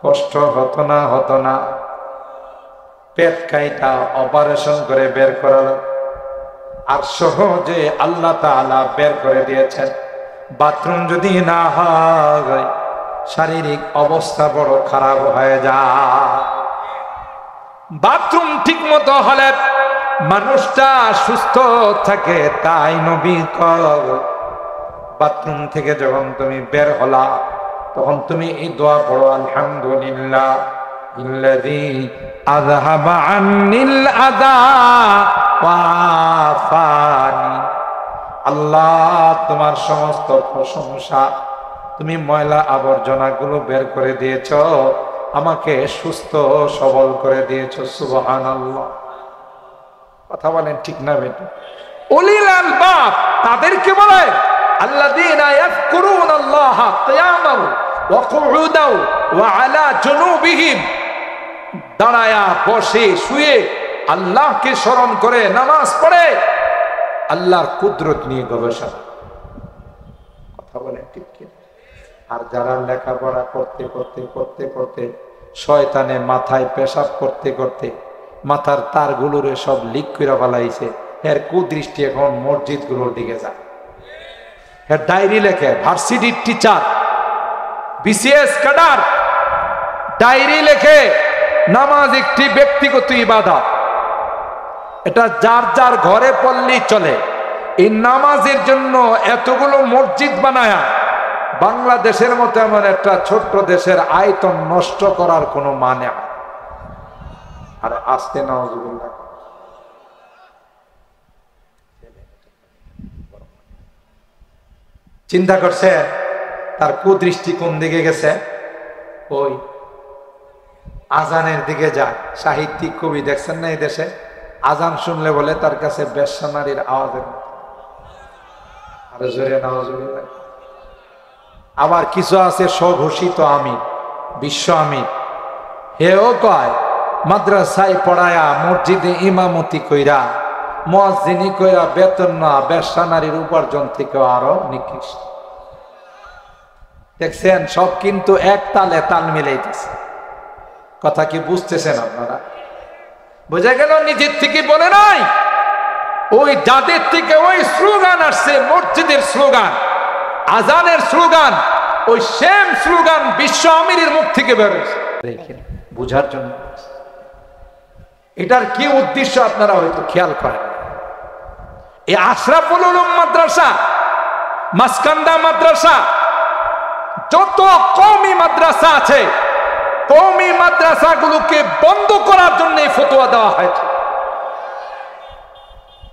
কষ্ট হতো না। পেট কাইটা অপারেশন করে বের করালো, আর সহজে আল্লাহ তাআলা বের করে দিয়েছেন। বাথরুম যদি না হয়, শারীরিক অবস্থা বড় খারাপ হয়ে যায়। বাথরুম ঠিক মতো হলে মানুষটা সুস্থ থাকে। তাই নবী কয়, বাথরুম থেকে যখন তুমি বের হলা তখন তুমি এই দোয়া পড়ো, আলহামদুলিল্লাহ ইল্লাযী আযহাবা আন্নিল আযা ওয়া আফানি। আল্লাহ তোমার সমস্ত প্রশংসা, তুমি ময়লা আবর্জনাগুলো বের করে দিয়েছো, আমাকে সুস্থ সবল করে দিয়েছো। সুবহানাল্লাহ। কথা বলেন ঠিক না বেটা? উলিল আলবাব তাদেরকে বলে আল্লাযীনা ইয়াযকুরুনাল্লাহা কিয়ামান ওয়া কুউদান ওয়া আলা জুনুবিহিম। দাঁড়ায়া বসে শুয়ে আল্লাহকে স্মরণ করে নামাজ পড়ে, আল্লাহর কুদরত নিয়ে গবেষণা। কথা বলেন ঠিক কি? আর যারা লেখাপড়া করতে শয়তানে মাথায় পেশাব করতে মাথার তারগুলোরে সব লিক করে ফেলাইছে, এর কুদৃষ্টি এখন মসজিদ গুলোর দিকে যায়। এর ডায়েরি লেখে, ভার্সিটির টিচার, বিসিএস ক্যাডার ডায়েরি লেখে, নামাজ একটি ব্যক্তিগত ইবাদত, এটা যার যার ঘরে পড়লেই চলে। এই নামাজের জন্য এতগুলো মসজিদ বানায়া বাংলাদেশের মতো এমন একটা ছোট্ট দেশের আয়তন নষ্ট করার কোনো মানে হয়? আর আসতে নাউজুবিল্লাহ। চিন্তা করছে তার কুদৃষ্টি কোন দিকে গেছে? ওই আজানের দিকে যায়। সাহিত্যিক কবি দেখছেন না এই দেশে, আজান শুনলে বলে তার কাছে বেশ্যা নারীর আওয়াজের মতো। আরো জোরে নাউজুবিল্লাহ। আবার কিছু আছে স্বঘোষিত আমির, বিশ্ব আমির, হেও কয় মাদ্রাসায় পড়ায়া মসজিদে ইমামতি কইরা মুয়াজ্জিনি কইরা বেতন না, বেশ্যা নারীর উপার্জন থেকে আরো নিকৃষ্ট। দেখছেন, সব কিন্তু এক তালে তাল মিলাইতেছে। কথা কি বুঝতেছেন আপনারা? বোঝা গেল? নিজের থেকে বলে নাই, ওই যাদের থেকে ওই স্লোগান আসছে, মসজিদের স্লোগান, আজানের স্লোগান, ওই সেম স্লোগান বিশ্ব আমিরের মুখ থেকে বেরোচ্ছে। দেখেন, বুঝার জন্য এটার কি উদ্দেশ্য আপনারা হয়তো খেয়াল করেন। এই আশরাফুল উলুম মাদ্রাসা, মাসকান্দা মাদ্রাসা, যত কওমি মাদ্রাসা আছে, কওমি মাদ্রাসাগুলোকে বন্ধ করার জন্য ফতোয়া দেওয়া হয়েছে।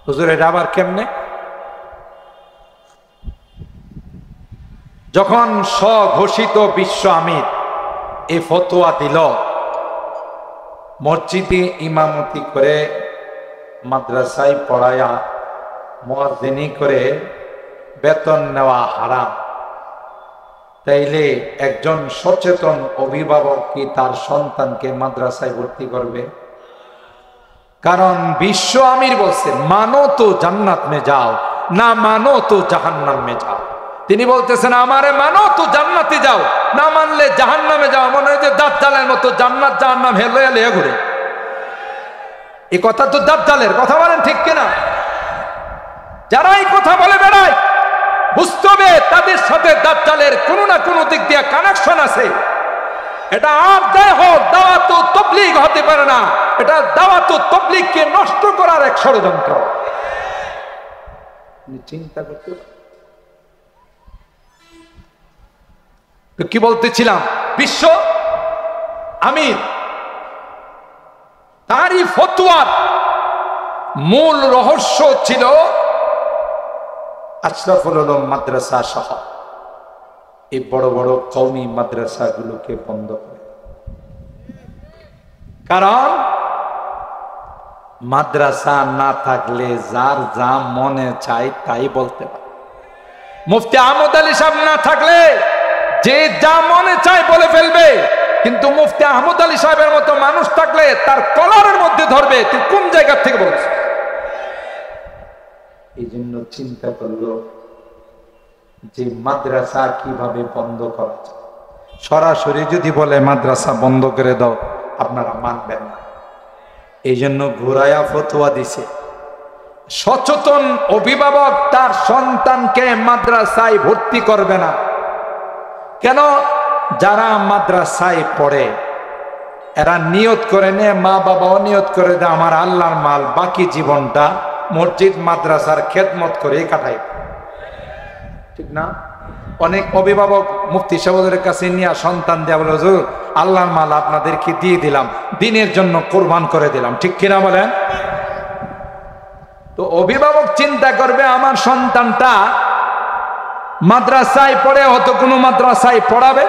হুজুর, এটা আবার কেমনে? যখন স্বঘোষিত বিশ্ব আমির এই ফতোয়া দিল, মসজিদে ইমামতি করে মাদ্রাসায় পড়ায়া মুয়াজ্জিনি করে বেতন নেওয়া হারাম, তাইলে একজন সচেতন অভিভাবক কি তার সন্তানকে মাদ্রাসায় ভর্তি করবে? কারণ বিশ্ব আমির বলছে, মানো তো জান্নাত মে যাও, না মানো তো জাহান্নাম মে যাও। তিনি বলতেছেন আমারে মানো তো জান্নাতে যাও, না মানলে জাহান্নামে যাও। মনে হয় যে দাজ্জালের মতো জান্নাত জাহান্নাম হেলে হেলে ঘুরে। এই কথা তো দাজ্জালের কথা, বলেন ঠিক কিনা? যারা এই কথা বলে বেড়ায় বুঝতে হবে তাদের সাথে দাজ্জালের কোনো না কোনো দিক দিয়ে কানেকশন আছে। এটা আর যাই হোক দাওয়াত ও তাবলীগ হতে পারে না, এটা দাওয়াত ও তাবলীগকে নষ্ট করার এক ষড়যন্ত্র। চিন্তা করতে তো কি বলতেছিলাম, বিশ্ব আমির তারই ফতোয়ার মূল রহস্য ছিল আশরাফুল উলুম মাদ্রাসা সহ এই বড় বড় কওমি মাদ্রাসাগুলোকে বন্ধ করে। কারণ মাদ্রাসা না থাকলে যার যা মনে চায় তাই বলতে পারে। মুফতি আহমদ আলী সাহেব না থাকলে যে যা মনে চায় বলে ফেলবে, কিন্তু মুফতি আহমদ আলী সাহেবের মতো মানুষ থাকলে তার কলারের মধ্যে ধরবে তুই কোন জায়গা থেকে বলছিস। এই জন্য চিন্তা করলো যে মাদ্রাসা কিভাবে বন্ধ করা যায়। সরাসরি যদি বলে মাদ্রাসা বন্ধ করে দাও আপনারা মানবেন না, এই জন্য ঘুরায়া ফতোয়া দিছে সচেতন অভিভাবক তার সন্তানকে মাদ্রাসায় ভর্তি করবে না। কেন? যারা মাদ্রাসায় পড়ে এরা নিয়ত করে নে, মা বাবাও নিয়ত করে দেয় আমার আল্লাহর মাল বাকি জীবনটা মসজিদ মাদ্রাসার খেদমত করে কাটাই, ঠিক না? অনেক অভিভাবক মুফতি সাহেবের কাছে নিয়ে সন্তান দেয়া বলে হুজুর আল্লাহর মাল আপনাদেরকে দিয়ে দিলাম, দিনের জন্য কোরবান করে দিলাম, ঠিক কিনা বলেন? তো অভিভাবক চিন্তা করবে আমার সন্তানটা মাদ্রাসায় পড়ে, হয়তো কোনো মাদ্রাসায় পড়াবে,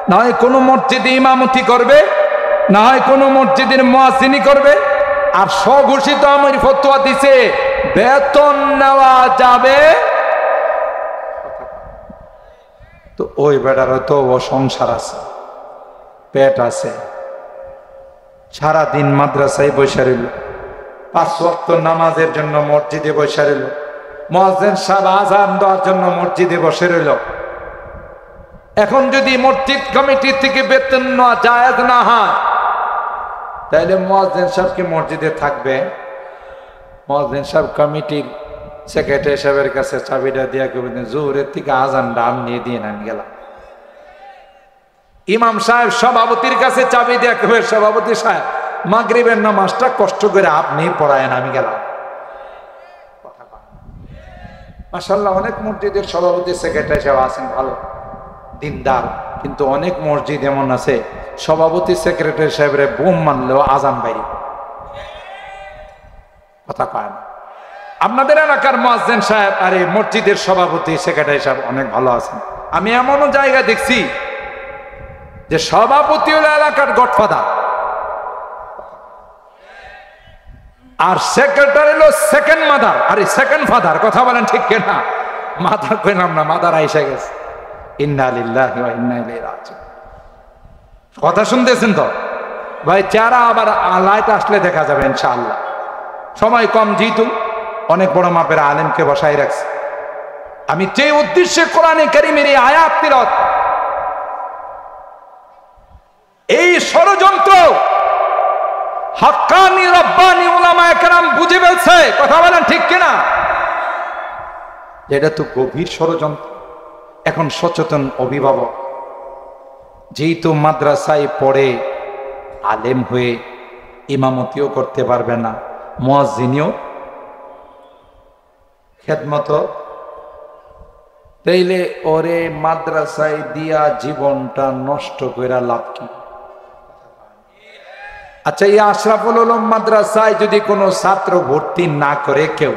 না হয় কোনো মসজিদে ইমামতি করবে, না হয় কোনো মসজিদের মুয়াজ্জিনি করবে, আর স্বঘোষিত আমার ফতোয়া দিছে বেতন নেওয়া যাবে। তো ওই বেটারও তো ও সংসার আছে, পেট আছে, সারাদিন মাদ্রাসায় বসে রইল, 5 ওয়াক্ত নামাজের জন্য মসজিদে বসে রইল, মুয়াজ্জিন সাহেব আযান দেওয়ার জন্য মসজিদে বসে রইল। এখন যদি মসজিদ কমিটি থেকে বেতন নেওয়া জায়েজ না হয় তাহলে মুয়াজ্জিন সাহেব কি মসজিদে থাকবে? মুয়াজ্জিন সাহেব কমিটির সেক্রেটারি সাহেবের কাছে চাবিটা দিয়ে কবেন জোহরের থেকে আযানটা আপনি দিয়ে আমি গেলাম। ইমাম সাহেব সভাপতির কাছে চাবি দিয়ে কবে সভাপতি সাহেব মাগরিবের নামাজটা কষ্ট করে আপনি পড়ায়েন আমি গেলাম। মাশাআল্লাহ অনেক মসজিদের সভাপতি সেক্রেটারি সাহেব আছেন ভালো দিনদার, কিন্তু অনেক মসজিদ এমন আছে সভাপতি সেক্রেটারি সাহেবের বোম মানলেও আযান বাইরে কথা পায় না। আপনাদের এলাকার মুয়াজ্জিন সাহেব আর এই মসজিদের সভাপতি সেক্রেটারি সাহেব অনেক ভালো আছেন। আমি এমনও জায়গা দেখছি যে সভাপতি হলো এলাকার গডফাদার আর সেক্রেটারি হলো সেকেন্ড মাদার, আরে সেকেন্ড ফাদার, কথা বলেন ঠিক কিনা? মাদার কইলাম না, মাদার আইসা গেছে। ইন্না লিল্লাহি ওয়া ইন্না ইলাইহি রাজিউন। কথা শুনতেছেন তো ভাই? চেহারা আবার লাইট আসলে দেখা যাবে ইনশাআল্লাহ। সময় কম, যেহেতু অনেক বড় মাপের আলেমকে বসাই রাখছে। আমি যে উদ্দেশ্যে কোরআনে কারীমের এই আয়াত তিলাওয়াত, এই ষড়যন্ত্র হাক্কানি রব্বানি উলামায়ে কেরাম বুঝে ফেলছে, কথা বলেন ঠিক কিনা? এটা তো গভীর ষড়যন্ত্র। এখন সচেতন অভিভাবক যেহেতু মাদ্রাসায় পড়ে আলেম হয়ে ইমামতিও করতে পারবে না, মুয়াজ্জিনিও খেদমত, তাইলে ওরে মাদ্রাসায় দিয়া জীবনটা নষ্ট কইরা লাভ কি? আচ্ছা, এই আশরাফুল উলুম মাদ্রাসায় যদি কোনো ছাত্র ভর্তি না করে কেউ,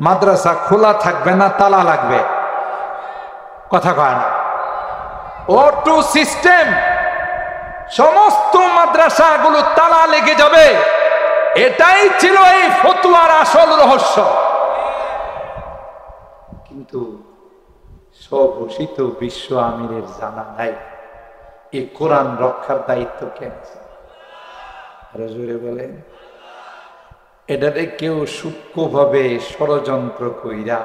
মাদ্রাসা খোলা থাকবে না তালা লাগবে? কথা কয় না? অটো সিস্টেম, সমস্ত মাদ্রাসাগুলো তালা লেগে যাবে। এটাই ছিল এই ফতোয়ার আসল রহস্য। কিন্তু স্বঘোষিত বিশ্ব আমিরের জানা নাই এই কোরআন রক্ষার দায়িত্ব কেন? আরো জোরে বলেন। এটাতে কেউ সূক্ষ্মভাবে ষড়যন্ত্র কইরা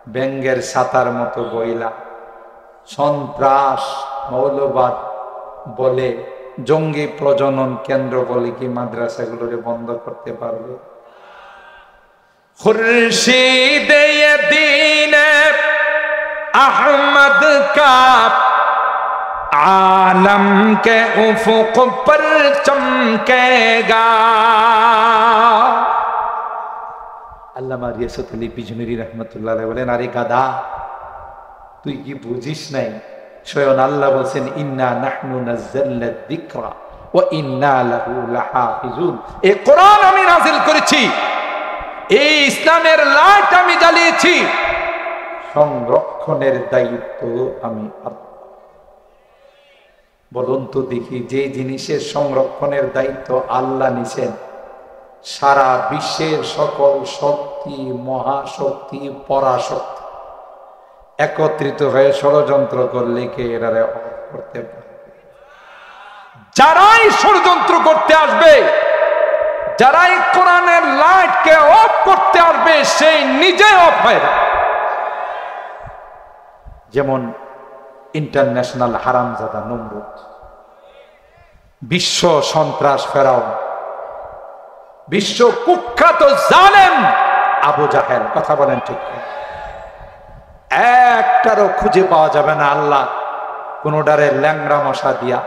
ব্যাঙ্গের ছাতার মতো বইলা সন্ত্রাস মৌলবাদ বলে জঙ্গি প্রজনন কেন্দ্র বলে কি মাদ্রাসাগুলোরে বন্ধ করতে পারবে? খুরশিদ দ্বীন अहमद का आलम के उफुक पर चमकेगा। আল্লামা রিয়াসত আলী বিজনুরী রাহমাতুল্লাহ আলাইহি বলেন, আরে গাধা, তুই কি বুঝিস নাই? স্বয়ং আল্লাহ বলছেন, ইন্না নাহনু নাযালনা যিকরা ওয়া ইন্না লাহু লাহাফিজুন। এই কোরআন আমি নাযিল করেছি, এই ইসলামের লাইট আমি জ্বালিয়েছি, সংরক্ষণের দায়িত্ব আমি। বলুন তো দেখি, যে জিনিসের সংরক্ষণের দায়িত্ব আল্লাহ নিছেন, সারা বিশ্বের সকল শক্তি, মহাশক্তি, পরাশক্তি একত্রিত হয়ে ষড়যন্ত্র করলে কে এরারে অফ করতে পারে? যারাই ষড়যন্ত্র করতে আসবে, যারাই কোরআনের লাইটকে অফ করতে আসবে, সেই নিজে অফ হয় না। যেমন ইন্টারন্যাশনাল হারামজাদা নমরুদ, বিশ্ব সন্ত্রাস ফেরাউন, বিশ্ব কুখ্যাত জালেম আবু জাহেল। কথা বলেন ঠিক? একটারও খুঁজে পাওয়া যাবে না আল্লাহ কোনোটারে ল্যাংরা মশা দিয়া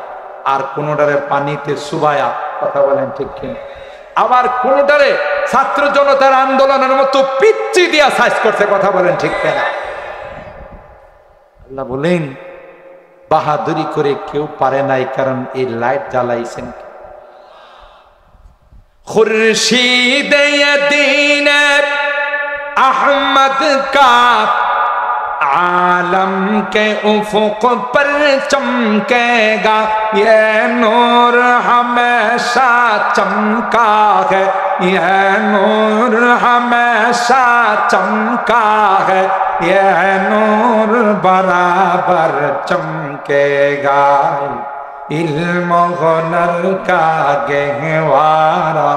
আর কোনোটারে পানিতে সুবায়া। কথা বলেন ঠিক কিনা? আবার কোনোটারে ছাত্র জনতার আন্দোলনের মতো পিচ্চি দিয়া সাইজ করছে। কথা বলেন ঠিক কিনা? আল্লাহ বলেন, বাহাদুরি করে কেউ পারে নাই, কারণ এই লাইট জ্বালাইছেন। খুরশিদ দ্বীন अहमद का आलम के उफुक पर चमकेगा, ये नूर हमेशा चमका है, ये नूर हमेशा चमका है, ये नूर बराबर चमकेगा। इल्म हुनर का गहवारा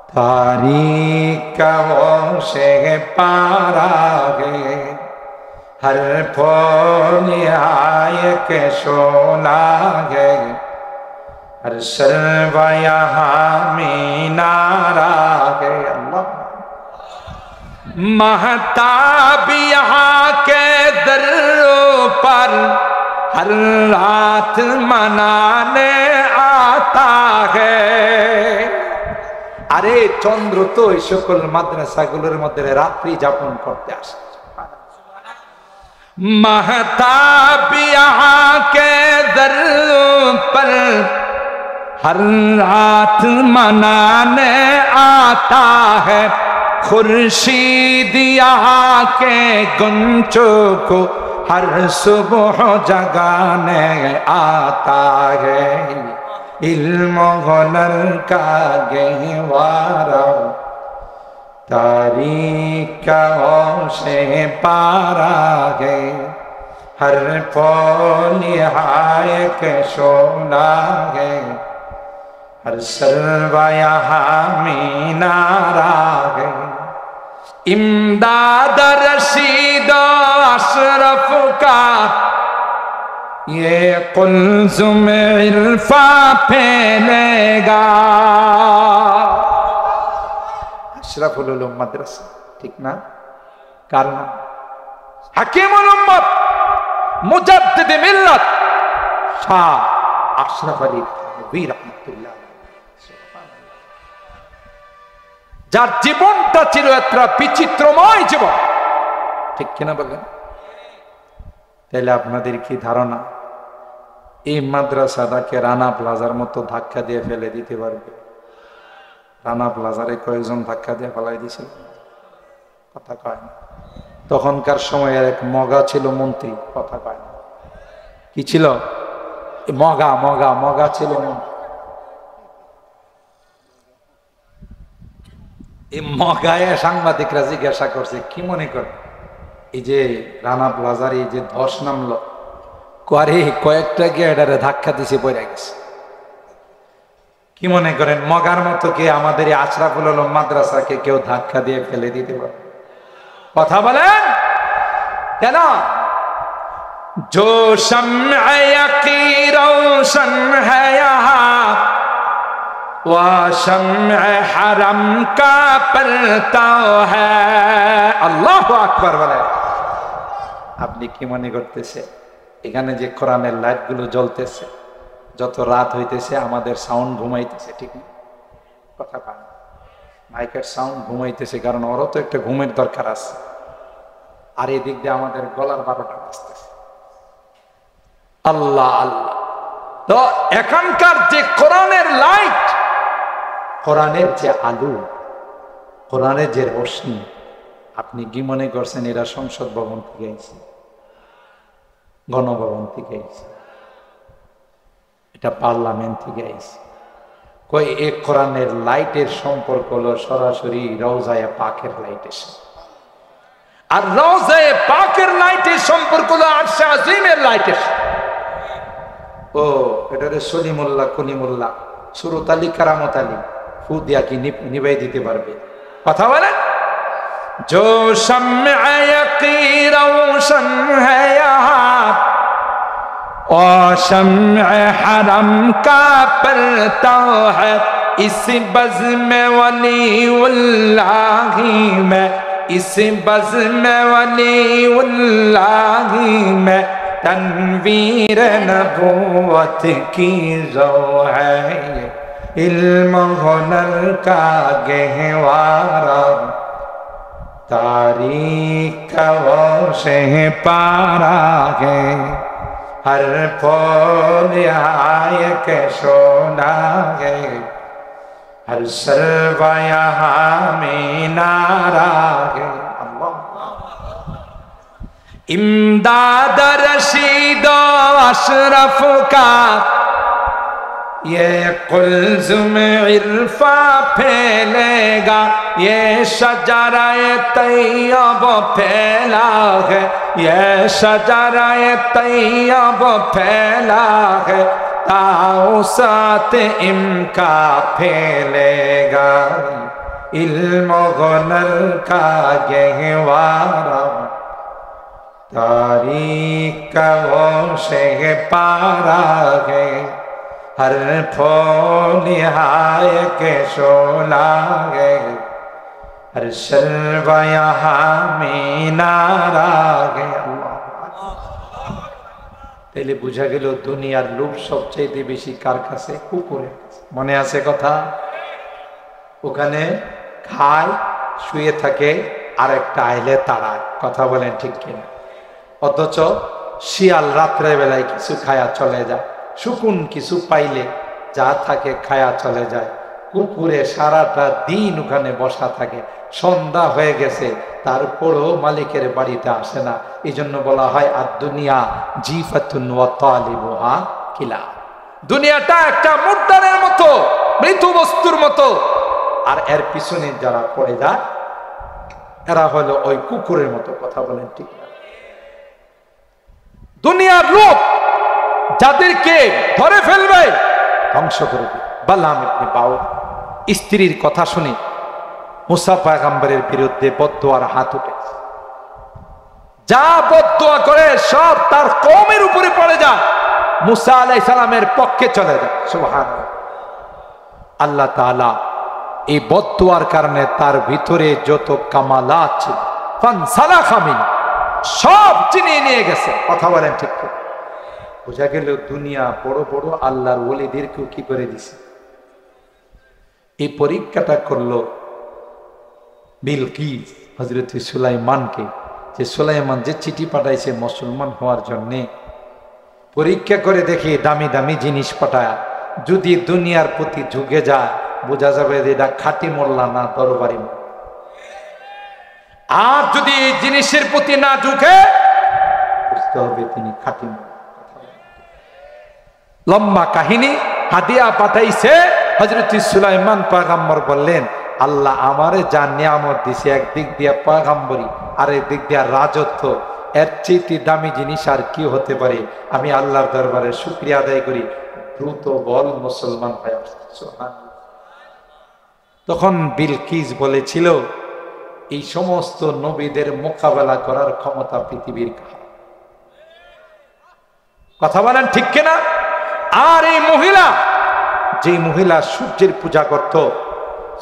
तारीक़ों से पारा है, हर फूल आए के शोला है, हर सर्व यहाँ मीनारा है। अल्लाह महताब यहाँ के दरों पर हर रात मनाने आता है। আরে চন্দ্র তো এই সকল মাদ্রাসাগুলোর মধ্যে রাত্রি যাপন করতে আসে। महताब यहाँ के दर पर हर रात मनाने आता है, खुर्शीद यहाँ के गुंचों को हर सुबह जगाने आता है। इल्म हुनर का गहवारा तारीक़ों से पारा है, हर फूल हाय के शोला है, हर सर्व यहाँ मीनारा है। इमदाद रशीद अशरफ का ये कुल्ज़ुम इल्फा फैलेगा। अशरफुल उलूम माद्रासा, ठीक ना? काल नाम हकीमुल उम्मत मुजद्दिद मिल्लत शाह अशरफ अली थानवी रहमतुल्लाह। যার জীবনটা ছিল একটা বিচিত্রময় জীবন, ঠিক কিনা বলেন? তাহলে আপনাদের কি ধারণা এই মাদ্রাসাটাকে রানা প্লাজার মতো ধাক্কা দিয়ে ফেলে দিতে পারবে? রানা প্লাজারে কয়েকজন ধাক্কা দিয়ে ফেলাই দিয়েছিল, কথা কয় না। তখনকার সময়ের এক মগা ছিল মন্ত্রী, কথা কয় না। কি ছিল? মগা মগা মগা ছিল মন্ত্রী। এই মগায় সাংবাদিকরা জিজ্ঞাসা করছে, কি মনে করে এই যে রানা প্লাজার এই যে ধস নামলো, করে কয়েকটা গিয়ে ধাক্কা দিছে পড়ে গেছে। কি মনে করেন মগার মতো কে আমাদের এই আশরাফুল উলুম মাদ্রাসাকে কেউ ধাক্কা দিয়ে ফেলে দিতে পারে? কথা বলেন কেন? जो शम्अ यकी रोशन है यहाँ वो शम्अ हरम का परताव है। আল্লাহু আকবার বলেন। আপনি কি মনে করতেছে এখানে যে কোরআনের লাইট গুলো জ্বলতেছে, যত রাত হইতেছে আমাদের সাউন্ড ঘুমাইতেছে? ঠিক না? কথা পান, মাইকের সাউন্ড ঘুমাইতেছে, কারণ ওরও তো একটা ঘুমের দরকার আছে। আর এদিক দিয়ে আমাদের গলার 12টা বাজতেছে। আল্লাহ আল্লাহ। তো এখানকার যে কোরআনের লাইট, কোরআনের যে আলো, কোরআনের যে রোশনি, আপনি কি মনে করছেন এরা সংসদ ভবন থেকে আইছে, গণভবন থেকে আইছে, এটা পার্লামেন্ট থেকে আইছে? কই এই কোরআনের লাইটের সম্পর্ক হলো সরাসরি রওজায়ে পাকের লাইটের সাথে। আর রওজায়ে পাকের লাইটের সম্পর্ক হলো আরশে আজিমের লাইটের সাথে। ও এটারে সলিমুল্লাহ কলিমুল্লাহ সুরত আলী কারামত আলী ফু দিয়া কি নিভাই দিতে পারবে? কথা বলেন। जो शम्अ यकी रोशन है यहाँ और शम्अ हरम का परताव है, इस बज़्म वलीउल्लाही में, इस बज़्म वलीउल्लाही में तनवीर नबूवत की रो है, इल्म हुनर का गहवारा, तारीख वो से पारा है, हर फूल आय के सोना है, हर सर्वा यहाँ में नारा है। इमदाद रशीद अशरफ का ये कुल्ज़ुम इरफा फैलेगा, ये शजराए तैयब फैला है, ये शजराए तैयब फैला है, ताउसात इनका फैलेगा, इल्म हुनर का गहवारा, तारीख वो से पारा है, हर फूल हाय के शोला है, हर शर्वा यहाँ में नारा है। তাইলে বুঝা গেল দুনিয়ার লোভ সবচেয়ে বেশি কার কাছে? কুকুরের কাছে। মনে আছে কথা? ওখানে খায়, শুয়ে থাকে, আর একটা আইলে তাড়ায়। কথা বলেন ঠিক কিনা? অথচ শিয়াল রাত্রে বেলায় কিছু খায়া চলে যায়, শুকুন কিছু পাইলে যা থাকে খায়া চলে যায়। কুকুরে সারাটা দিন ওখানে বসা থাকে, সন্ধ্যা হয়ে গেছে তারপরও মালিকের বাড়িতে আসে না। এই জন্য বলা হয় আর দুনিয়া জিফাতুন ওয়া তালিবুহা কিলা। দুনিয়াটা একটা মুদ্রার মতো, মৃত্যু বস্তুর মতো, আর এর পিছনে যারা পড়ে যায় এরা হলো ওই কুকুরের মতো। কথা বলেন ঠিক না? দুনিয়ার লোক যাদেরকে ধরে ফেলবে, ধ্বংস করে দিবে। বালাম ইবনে বাউর স্ত্রীর কথা শুনে মুসা পয়গম্বরের বিরুদ্ধে বদদুয়ার হাত উঠেছে। যা বদদুয়া করে সব তার কওমের উপরে পড়ে যায়, মুসা আলাইহিস সালামের পক্ষে চলে যায়। সুবহানাল্লাহ। আল্লাহ তাআলা এই বদদুয়ার কারণে তার ভিতরে যত কামালাত ছিল ফানসালাখা মিন সব চিনিয়ে নিয়ে গেছে। কথা বলেন ঠিক করে? বোঝা গেল দুনিয়া বড় বড় আল্লাহর ওলিদেরকেও কি করে দিছে। এই পরীক্ষাটা করলো বিলকিস হযরত সুলাইমানকে, যে সুলাইমান যে চিঠি পাঠাইছে মুসলমান হওয়ার জন্য, পরীক্ষা করে দেখি দামি দামি জিনিস পাঠায়, যদি দুনিয়ার প্রতি ঝুঁকে যায় বোঝা যাবে যে এটা খাঁটি মোল্লা না দরবারি মোল্লা। আর যদি এই জিনিসের প্রতি না ঝুঁকে বুঝতে হবে তিনি খাঁটি মোল্লা। লম্বা কাহিনী। হাদিয়া পাঠাইছে হযরত সুলাইমান পয়গম্বর বললেন, আল্লাহ আমারে যা নিয়ামত দিছে, একদিক দিয়া পয়গম্বরী আর একদিক দিয়া রাজত্ব, এর চেয়ে দামি জিনিস আর কি হতে পারে? আমি আল্লাহর দরবারে শুকরিয়া আদায় করি, দ্রুত বল মুসলমান হয়ে আসছে। তখন বিলকিস বলেছিল, এই সমস্ত নবীদের মোকাবেলা করার ক্ষমতা পৃথিবীর কাছে। কথা বলেন ঠিক কিনা? আর এই মহিলা, যে মহিলা সূর্যের পূজা করত,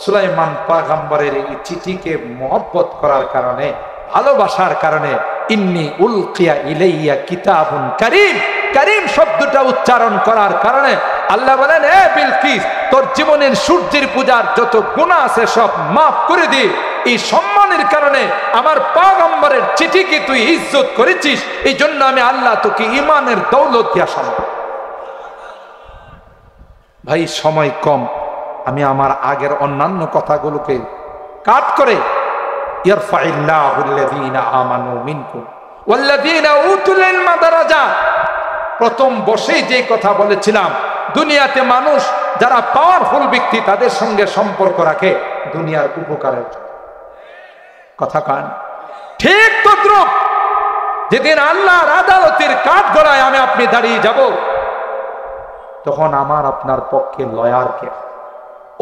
সুলাইমান পয়গম্বরের এই চিঠিকে মহব্বত করার কারণে, ভালোবাসার কারণে, ইন্নী উলকিয়া ইলাইয়া কিতাবুন কারীম, কারীম শব্দটা উচ্চারণ করার কারণে আল্লাহ বলেন, এ বিলকিস, তোর জীবনের সূর্যের পূজার যত গুনাহ আছে সব মাফ করে দি। এই সম্মানের কারণে আমার পয়গম্বরের চিঠিকে তুই ইজ্জত করেছিস, এই জন্য আমি আল্লাহ তোকে ঈমানের দৌলত দিয়া সম্মান। ভাই সময় কম, আমি আমার আগের অন্যান্য কথাগুলোকে কাট করে ইয়ারফাইল্লাহুল্লাযীনা আমানু মিনকুম ওয়াল্লাযীনা উতুল ইলমা দারাজাত, প্রথম বসেই যে কথা বলেছিলাম, দুনিয়াতে মানুষ যারা পাওয়ারফুল ব্যক্তি তাদের সঙ্গে সম্পর্ক রাখে দুনিয়ার উপকারের জন্য। কথা কান ঠিক তদ্রুপ যেদিন আল্লাহর আদালতের কাঠ গড়ায় আমি আপনি দাঁড়িয়ে যাব, তখন আমার আপনার পক্ষে লয়ার কে,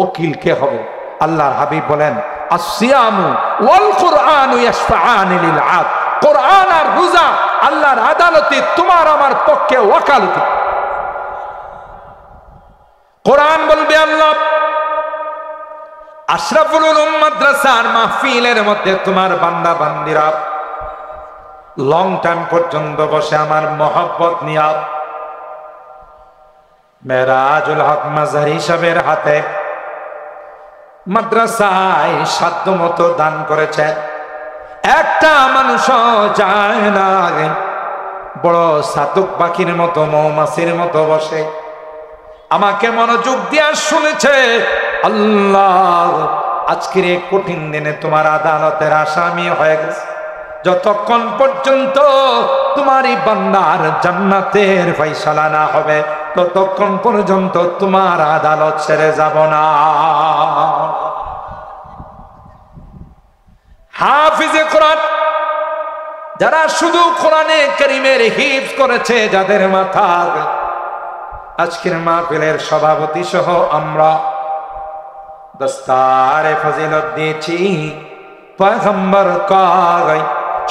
উকিল কে হবে? আল্লাহর হাবিব বলেন, আসসিয়ামু ওয়াল কুরআনু ইয়াশফাআনি লিল আবদ, কোরআন আর রোজা আল্লাহর আদালতে তোমার আমার পক্ষে ওয়াকালতি। কোরআন বলবে, আল্লাহ আশরাফুল উলুম মাদ্রাসার মাহফিলের মধ্যে তোমার বান্দা বান্দিরা লং টাইম পর্যন্ত বসে আমার মহব্বত নিয়া মেরাজুল হক মাজারি সাহেবের হাতে মাদ্রাসায় সাধ্য মতো দান করেছেন। একটা মানুষ যায় না, বড় সাতুক পাখির মতো, মৌমাছির মতো বসে আমাকে মনোযোগ দিয়া শুনেছে। আল্লাহ, আজকের এই কঠিন দিনে তোমার আদালতের আসামি হয়ে গেছে, যতক্ষণ পর্যন্ত তোমারই বান্দার জান্নাতের ফয়সালা না হবে ততক্ষণ পর্যন্ত তোমার আদালত ছেড়ে যাব না। হাফিজে কোরআন যারা শুধু কোরআনে কারীমের হিফজ করেছে, যাদের মাথা আজকের মাহফিলের সভাপতি সহ আমরা দস্তারে ফজিলত দিয়েছি, পয়গম্বর কয়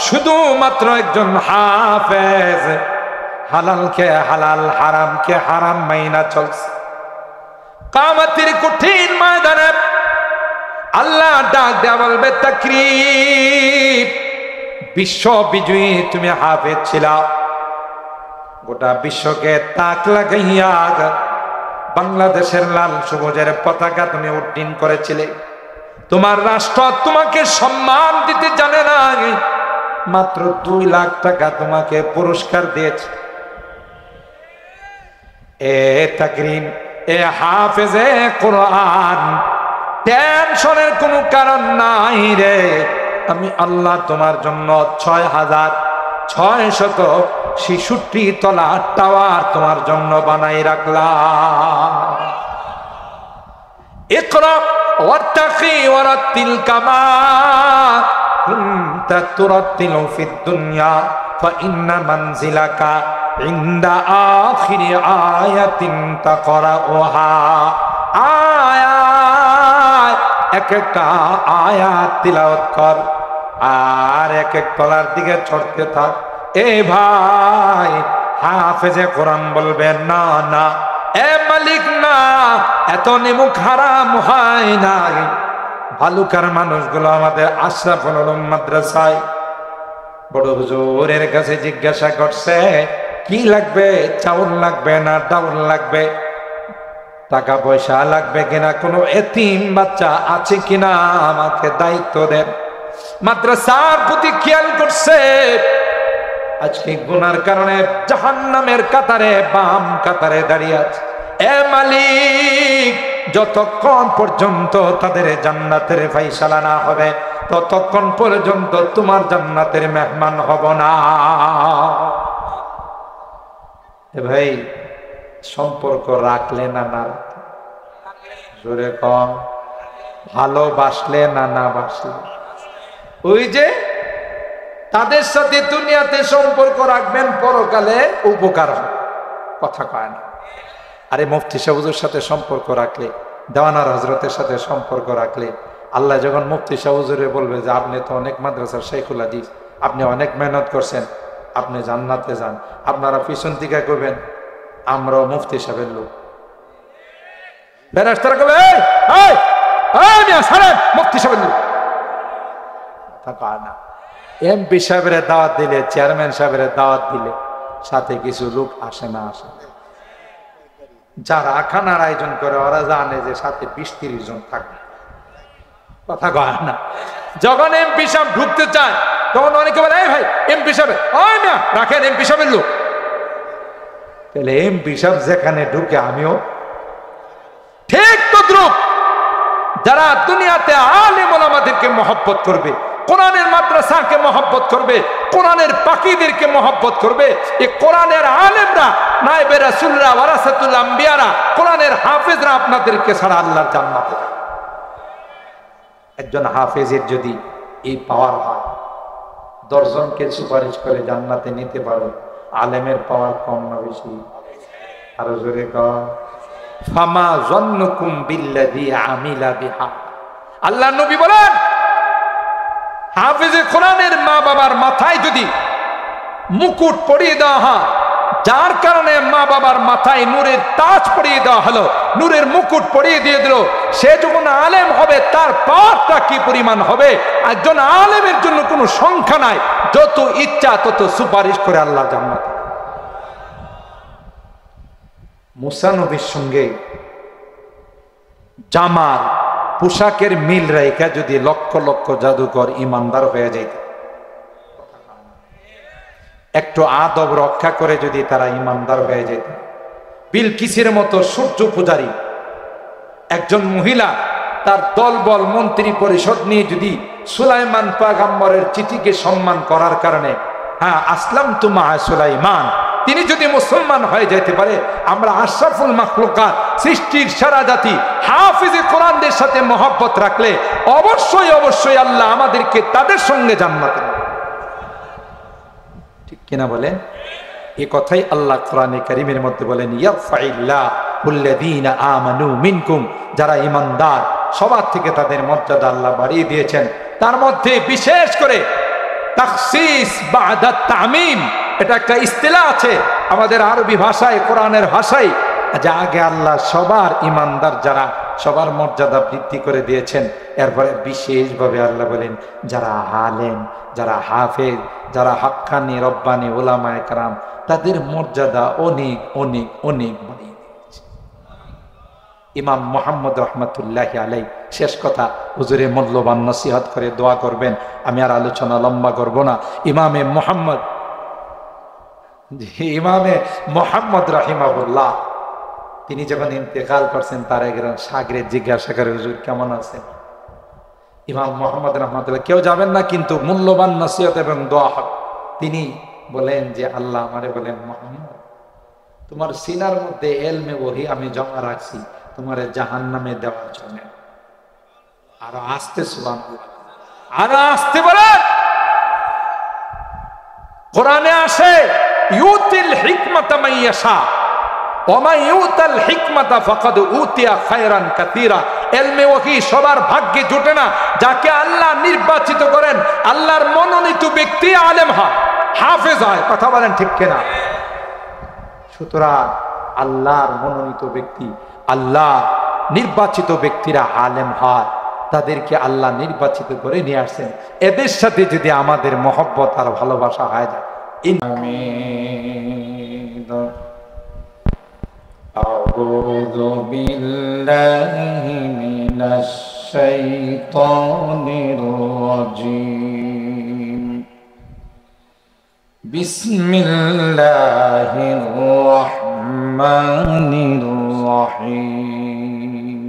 শুধুমাত্র একজন হাফেজ হালালকে হালাল, হারামকে হারাম মাইনা চলছে। কিয়ামতের কঠিন ময়দানে আল্লাহ ডাক দেয়া বলবে, তাকরীব, বিশ্ব বিজয়ী তুমি হাফেজ ছিলা, গোটা বিশ্বকে তাক লাগাইয়া বাংলাদেশের লাল সবুজের পতাকা তুমি উড্ডীন করেছিলে। তোমার রাষ্ট্র তোমাকে সম্মান দিতে জানে না, মাত্র 2 লাখ টাকা তোমাকে পুরস্কার দিয়েছে। এ তাকরীম, এ হাফেজে কোরআন, টেনশনের কোনো কারণ নাই রে। আমি আল্লাহ তোমার জন্য 6666 তলা টাওয়ার তোমার জন্য বানাই রাখলাম। ইকরা ওয়াত্তাকি ওয়ারাতিল কামা কুনতা তুরাতিলু ফিদ দুনিয়া ফাইন্না মানজিলাকা ইনদা আখিরি আয়াতিন তাকরাউহা। আয়াত, এক একটা আয়াত তিলাওয়াত কর আর এক এক তলার দিকে চড়তে থাক। এ ভাই, হাফেজে কোরআন বলবে, না না এ মালিক, না, এত নিমুখ হারাম হয় না। ভালুকার মানুষগুলো আমাদের আশরাফুল উলুম মাদ্রাসায় বড় হুজুরের কাছে জিজ্ঞাসা করছে, কি লাগবে? চাউল লাগবে না ডাউল লাগবে? টাকা পয়সা লাগবে কিনা? কোনো এতিম বাচ্চা আছে কিনা? আমাকে দায়িত্ব দেন। মাদ্রাসার প্রতি খেয়াল করছে। আজকে গুনার কারণে জাহান্নামের কাতারে, বাম কাতারে দাঁড়িয়ে আছে। এ মালিক, যতক্ষণ পর্যন্ত তাদের জান্নাতের ফয়সালা না হবে ততক্ষণ পর্যন্ত তোমার জান্নাতের মেহমান হব না। এ ভাই, সম্পর্ক রাখলে না না জোরে কম, ভালোবাসলে না না বাসলে? ওই যে তাদের সাথে দুনিয়াতে সম্পর্ক রাখবেন, পরকালে উপকার হবে, কথা কয় না। আরে মুফতি সাহেবের সাথে সম্পর্ক রাখলে, দেওয়ানার হজরতের সাথে সম্পর্ক রাখলে আল্লাহ যখন মুফতি সাহেব হুজুরে বলবে যে আপনি তো অনেক মাদ্রাসার শাইখুল হাদিস, আপনি অনেক মেহনত করছেন, আপনি জান্নাতে যান, আপনারা পিছন দিকে করবেন আমরাও মুফতি সাহেবের লোক। ফেরেশতারা কবে এই এই এই মিয়া ছাড়েন, মুফতি সাহেবের লোক থাকা না। এমপি সাহেবের দাওয়াত দিলে, চেয়ারম্যান সাহেবের দাওয়াত দিলে সাথে কিছু লোক আসে না আসে, যারা খানার আয়োজন করে ওরা জানে যে সাথে 20-30 জন থাকবে, কথা কয় না। যখন এমপি সাহেব ঢুকতে চায় তখন অনেকে বলে এই ভাই এমপি সাহেব, ওই মিয়া রাখেন এমপি সাহেবের লোক। তাহলে এমপি সাহেব যেখানে ঢুকে আমিও ঠিক তদ্রুপ যারা দুনিয়াতে আলেম ওলামাদেরকে মহব্বত করবে, কোরআনের মাদ্রাসাকে মহব্বত করবে, কোরআনের পাখীদেরকে মহব্বত করবে, এই কোরআনের আলেমরা, নায়েবে রাসূলরা, ওয়ারাসাতুল আম্বিয়ারা, কোরআনের হাফেজরা আপনাদেরকে ছাড়া আল্লাহর জান্নাতে যাবে। একজন হাফেজের যদি এই পাওয়ার হয়, 10 জনকে সুপারিশ করে জান্নাতে নিতে পারে, আলেমের পাওয়ার কম না বেশি? আরো জোরে কর। ফামা যন্নুকুম বিল্লাযী আমিলা বিহা। আল্লাহ নবী বলেন হাফেজে কোরআনের মা বাবার মাথায় যদি মুকুট পরিয়ে দেওয়া হয়, যার কারণে মা বাবার মাথায় নূরের তাজ পরিয়ে দেওয়া হলো, নূরের মুকুট পরিয়ে দিয়ে দিল, সে যখন আলেম হবে তার পাওয়ারটা কি পরিমাণ হবে! একজন আলেমের জন্য কোনো সংখ্যা নাই, যত ইচ্ছা তত সুপারিশ করে আল্লাহ জান্নাতে। মুসা নবীর সঙ্গে জামার পোশাকের মিল রেখা যদি লক্ষ লক্ষ জাদুকর ইমানদার হয়ে যেত, একটু আদব রক্ষা করে যদি তারা ইমানদার হয়ে যেত, বিলকিসের মতো সূর্য পূজারী একজন মহিলা তার দলবল মন্ত্রী পরিষদ নিয়ে যদি সুলাইমান পয়গম্বরের চিঠিকে সম্মান করার কারণে আসলাম তুমা সুলাইমান, তিনি যদি মুসলমান হয়ে যেতে পারে, আমরা আশরাফুল মাখলুকাত, সৃষ্টির সারা জাতি হাফিজে কোরআনদের সাথে মহব্বত রাখলে অবশ্যই অবশ্যই আল্লাহ আমাদেরকে তাদের সঙ্গে জান্নাতে, ঠিক কিনা বলেন? এই কথাই আল্লাহ কোরআনে কারীমের মধ্যে বলেন, ইয়ারফাইল্লাহুল্লাযীনা আমানু মিনকুম, যারা ঈমানদার সবার থেকে তাদের মর্যাদা আল্লাহ বাড়িয়ে দিয়েছেন। তার মধ্যে বিশেষ করে তাখসিস বা'দা তামিম, এটা একটা ইস্তিলাহ আছে আমাদের আরবি ভাষায়, কোরআনের ভাষায়, যে আগে আল্লাহ সবার ঈমানদার যারা সবার মর্যাদা বৃদ্ধি করে দিয়েছেন, এরপরে বিশেষভাবে আল্লাহ বলেন যারা আলেম, যারা হাফেজ, যারা হাক্কানি রব্বানি উলামায়ে কেরাম, তাদের মর্যাদা অনেক অনেক অনেক বাড়িয়ে দিয়েছে। ইমাম মুহাম্মদ রহমাতুল্লাহি আলাইহি শেষ কথা, হুজুরে মূল্যবান নসিহত করে দোয়া করবেন, আমি আর আলোচনা লম্বা করব না। ইমামে মুহাম্মদ রাহিমাহুল্লাহ তিনি যখন ইন্তেকাল করছেন, তার একজন শাগরেদ জিজ্ঞাসা করে, হুজুর কেমন আছেন? ইমাম মুহাম্মদ রহমাতুল্লাহ, কেউ যাবেন না কিন্তু মূল্যবান নসিহত এবং দোয়া হবে। তিনি বলেন যে আল্লাহ আমারে বলেন, মুহাম্মদ তোমার সিনার মধ্যে ইলমে ওহী আমি জমা রাখছি তোমারে জাহান্নামে দেওয়ার জন্য। আর আস্তে সুবহানাল্লাহ, আর আস্তে বলেন। কোরআনে আসে ইউতিল হিকমাতা মান ইয়াশা ওয়া মান ইউতাল হিকমাতা ফাকাদ উতিয়া খায়রান কাসীরা। ইলমে ওহী সবার ভাগ্যে জোটে না, যাকে আল্লাহ নির্বাচিত করেন, আল্লাহর মনোনীত ব্যক্তি আলেম হয়, হাফেজ হয়, কথা বলেন ঠিক কিনা? সুতরাং আল্লাহর মনোনীত ব্যক্তি, আল্লাহ নির্বাচিত ব্যক্তিরা আলেম হয়, তাদেরকে আল্লাহ নির্বাচিত করে নিয়ে আসছেন। এদের সাথে যদি আমাদের মহব্বত আর ভালোবাসা হয়ে যায়, আউযু বিল্লাহি মিনাশ শাইতানির রাজীম। বিসমিল্লাহির রাহমানির রাহিম।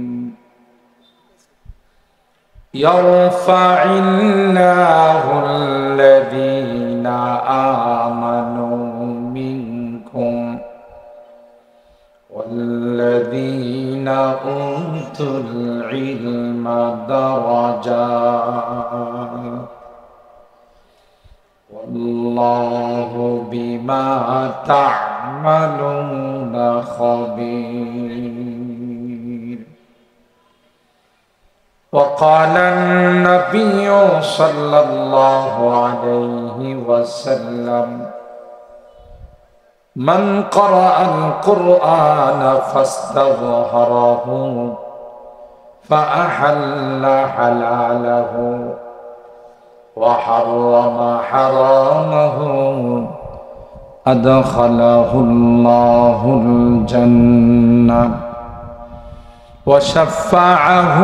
ইয়ারফা'িল্লাহুল্লাযীনা আমানু মিনকুম ওয়াল্লাযীনা উতুল ইলমা দারাজাত ওয়াল্লাহু বিমা তা'মালুনা খাবীর। وقال النبي صلى الله عليه وسلم من قرأ القرآن فاستظهره فأحل حلاله وحرم حرامه أدخله الله الجنة وشفعه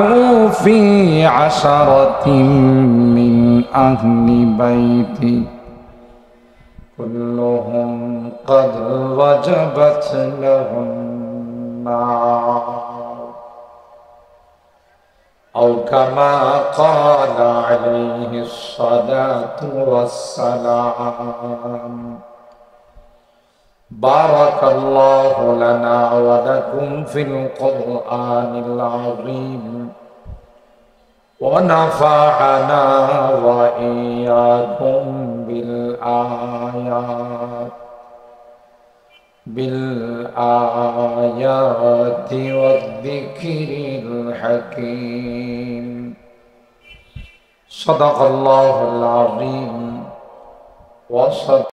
في 10 من أهل بيته كلهم قد وجبت لهم النار أو كما قال عليه الصلاة والسلام. بارك الله لنا ولكم في القرآن العظيم ونفعنا وإياكم بالآيات والذكر الحكيم. صدق الله العظيم وصدق